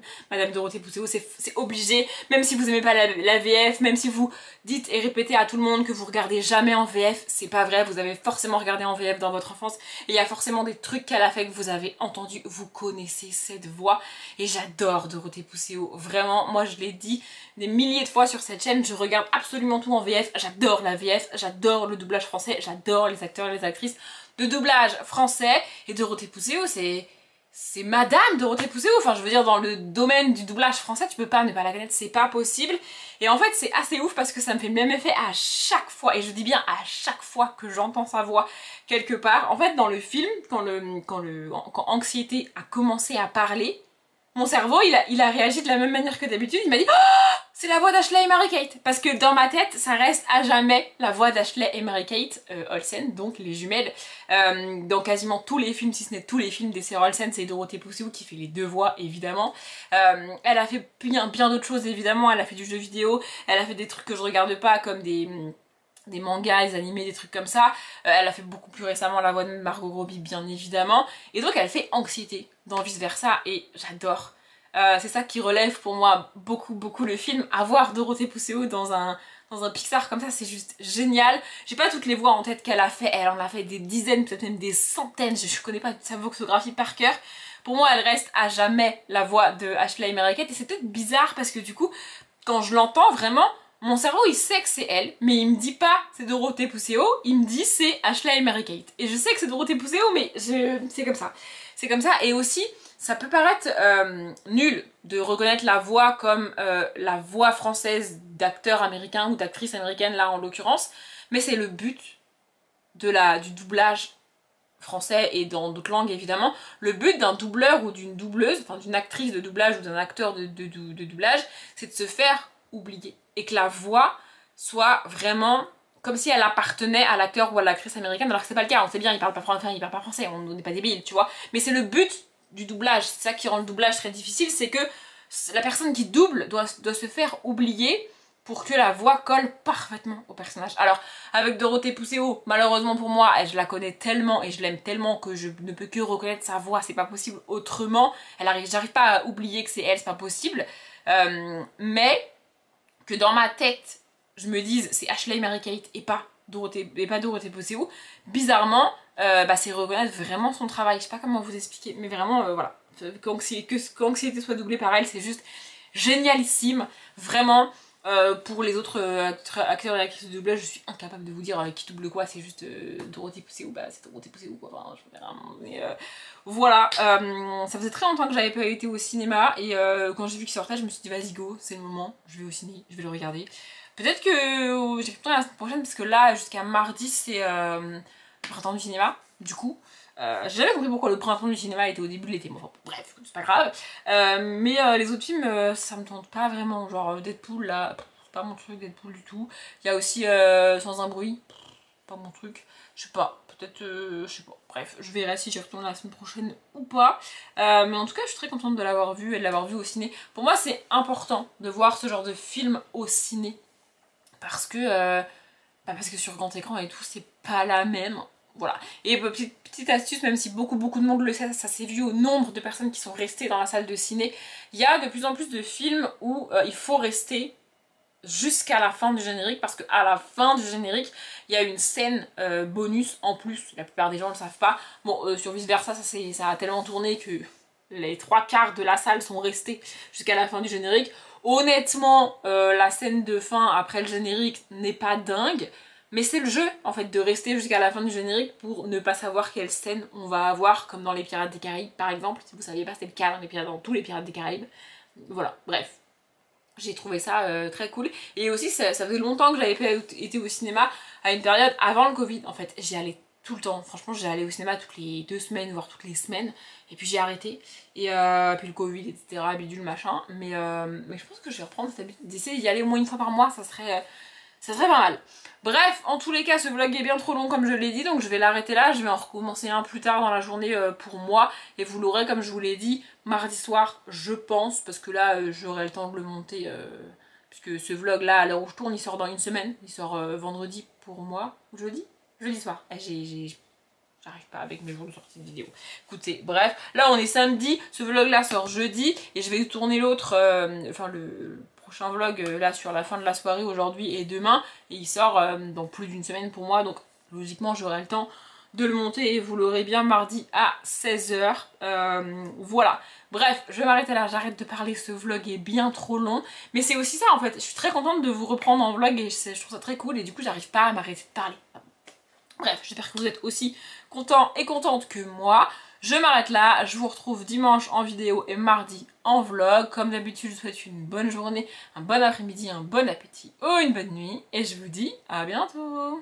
Dorothée Pousseau, c'est obligé, même si vous aimez pas la VF, même si vous dites et répétez à tout le monde que vous regardez jamais en VF, c'est pas vrai, vous avez forcément regardé en VF dans votre enfance, et il y a forcément des trucs qu'elle a fait que vous avez entendu, vous connaissez cette voix, et j'adore Dorothée Pousseau, vraiment, moi je l'ai dit des milliers de fois sur cette chaîne, je regarde absolument tout en VF, j'adore la VF, j'adore le doublage français, j'adore les acteurs et les actrices de doublage français, et Dorothée Pousseau, c'est Madame Dorothée Pousseau, enfin je veux dire dans le domaine du doublage français tu peux pas ne pas la connaître, c'est pas possible. Et en fait c'est assez ouf parce que ça me fait le même effet à chaque fois, et je dis bien à chaque fois que j'entends sa voix quelque part. En fait dans le film, quand Anxiété a commencé à parler, mon cerveau il a réagi de la même manière que d'habitude, il m'a dit oh, c'est la voix d'Ashley et Mary-Kate, parce que dans ma tête ça reste à jamais la voix d'Ashley et Mary-Kate Olsen, donc les jumelles. Dans quasiment tous les films, si ce n'est tous les films des sœurs Olsen, c'est Dorothée Pousseau qui fait les deux voix évidemment. Elle a fait bien d'autres choses évidemment, elle a fait du jeu vidéo, elle a fait des trucs que je regarde pas comme des mangas, des animés, des trucs comme ça. Elle a fait beaucoup plus récemment la voix de Margot Robbie bien évidemment. Et donc elle fait Anxiété dans Vice Versa et j'adore. C'est ça qui relève pour moi beaucoup le film. Avoir Dorothée Pousseau dans un Pixar comme ça, c'est juste génial. J'ai pas toutes les voix en tête qu'elle a fait, elle en a fait des dizaines, peut-être même des centaines, je connais pas sa voxographie par cœur. Pour moi elle reste à jamais la voix de Ashley et Mary-Kate, et c'est peut-être bizarre parce que du coup quand je l'entends vraiment, mon cerveau il sait que c'est elle, mais il me dit pas c'est Dorothée Pousseau, il me dit c'est Ashley et Mary-Kate. Et je sais que c'est Dorothée Pousseau, mais c'est comme ça. C'est comme ça, et aussi ça peut paraître nul de reconnaître la voix comme la voix française d'acteur américain ou d'actrice américaine là en l'occurrence, mais c'est le but du doublage français et dans d'autres langues évidemment. Le but d'un doubleur ou d'une doubleuse, enfin d'une actrice de doublage ou d'un acteur de doublage, c'est de se faire oublier et que la voix soit vraiment comme si elle appartenait à l'acteur ou à l'actrice américaine, alors que c'est pas le cas, on sait bien, il parle pas français, on n'est pas débile, tu vois, mais c'est le but du doublage, c'est ça qui rend le doublage très difficile, c'est que la personne qui double doit se faire oublier pour que la voix colle parfaitement au personnage. Alors avec Dorothée Pousseau, malheureusement pour moi, je la connais tellement et je l'aime tellement que je ne peux que reconnaître sa voix, c'est pas possible autrement, j'arrive pas à oublier que c'est elle, c'est pas possible, mais que dans ma tête je me dise c'est Ashley Mary-Kate et pas Dorothée Pousseau, bizarrement c'est reconnaître vraiment son travail. Je sais pas comment vous expliquer, mais vraiment voilà, qu'Anxiété soit doublée par elle, c'est juste génialissime, vraiment. Pour les autres acteurs et actrices de doublage, je suis incapable de vous dire qui double quoi, c'est juste Dorothée Pousseau, c'est Dorothée Pousseau quoi, enfin, je veux dire, mais voilà, ça faisait très longtemps que j'avais pas été au cinéma, et quand j'ai vu qu'il sortait, je me suis dit vas-y go, c'est le moment, je vais au ciné, je vais le regarder. Peut-être que j'ai plutôt la semaine prochaine, parce que là, jusqu'à mardi, c'est le printemps du cinéma, du coup. J'ai jamais compris pourquoi le printemps du cinéma était au début de l'été, bon, enfin, bref, c'est pas grave. Mais les autres films, ça me tente pas vraiment, genre Deadpool, là, c'est pas mon truc, Deadpool du tout. Il y a aussi Sans un bruit, pas mon truc, je sais pas, peut-être, je sais pas, bref, je verrai si j'y retourne la semaine prochaine ou pas. Mais en tout cas, je suis très contente de l'avoir vu et de l'avoir vu au ciné. Pour moi, c'est important de voir ce genre de film au ciné, parce que sur grand écran et tout, c'est pas la même. Voilà. Et petite astuce, même si beaucoup de monde le sait, ça s'est vu au nombre de personnes qui sont restées dans la salle de ciné, il y a de plus en plus de films où il faut rester jusqu'à la fin du générique, parce qu'à la fin du générique, il y a une scène bonus en plus. La plupart des gens ne le savent pas. Bon, sur Vice Versa, ça a tellement tourné que les 3/4 de la salle sont restés jusqu'à la fin du générique. Honnêtement, la scène de fin après le générique n'est pas dingue, mais c'est le jeu en fait de rester jusqu'à la fin du générique pour ne pas savoir quelle scène on va avoir, comme dans les Pirates des Caraïbes par exemple. Si vous saviez pas, c'est le cas dans tous les Pirates des Caraïbes. Voilà, bref. J'ai trouvé ça très cool. Et aussi, ça faisait longtemps que j'avais pas été au cinéma, à une période avant le Covid. En fait, j'y allais tout le temps. Franchement, j'y allais au cinéma toutes les 2 semaines, voire toutes les semaines. Et puis j'ai arrêté. Et puis le Covid, etc., bidule, machin. Mais je pense que je vais reprendre cette habitude d'essayer d'y aller au moins une fois par mois. Ça serait pas mal. Bref, en tous les cas, ce vlog est bien trop long comme je l'ai dit, donc je vais l'arrêter là. Je vais en recommencer un plus tard dans la journée pour moi. Et vous l'aurez, comme je vous l'ai dit, mardi soir, je pense. Parce que là, j'aurai le temps de le monter. Puisque ce vlog là, à l'heure où je tourne, il sort dans une semaine. Il sort vendredi pour moi. Ou jeudi soir. J'arrive j'arrive pas avec mes jours de sortie de vidéo. Écoutez, bref, là on est samedi, ce vlog là sort jeudi et je vais tourner l'autre, enfin le prochain vlog là sur la fin de la soirée aujourd'hui et demain, et il sort dans plus d'une semaine pour moi, donc logiquement j'aurai le temps de le monter et vous l'aurez bien mardi à 16 h. Voilà. Bref, je vais m'arrêter là, j'arrête de parler, ce vlog est bien trop long. Mais c'est aussi ça en fait, je suis très contente de vous reprendre en vlog et je trouve ça très cool et du coup j'arrive pas à m'arrêter de parler. Bref, j'espère que vous êtes aussi contents et contentes que moi. Je m'arrête là, je vous retrouve dimanche en vidéo et mardi en vlog. Comme d'habitude, je vous souhaite une bonne journée, un bon après-midi, un bon appétit ou une bonne nuit. Et je vous dis à bientôt.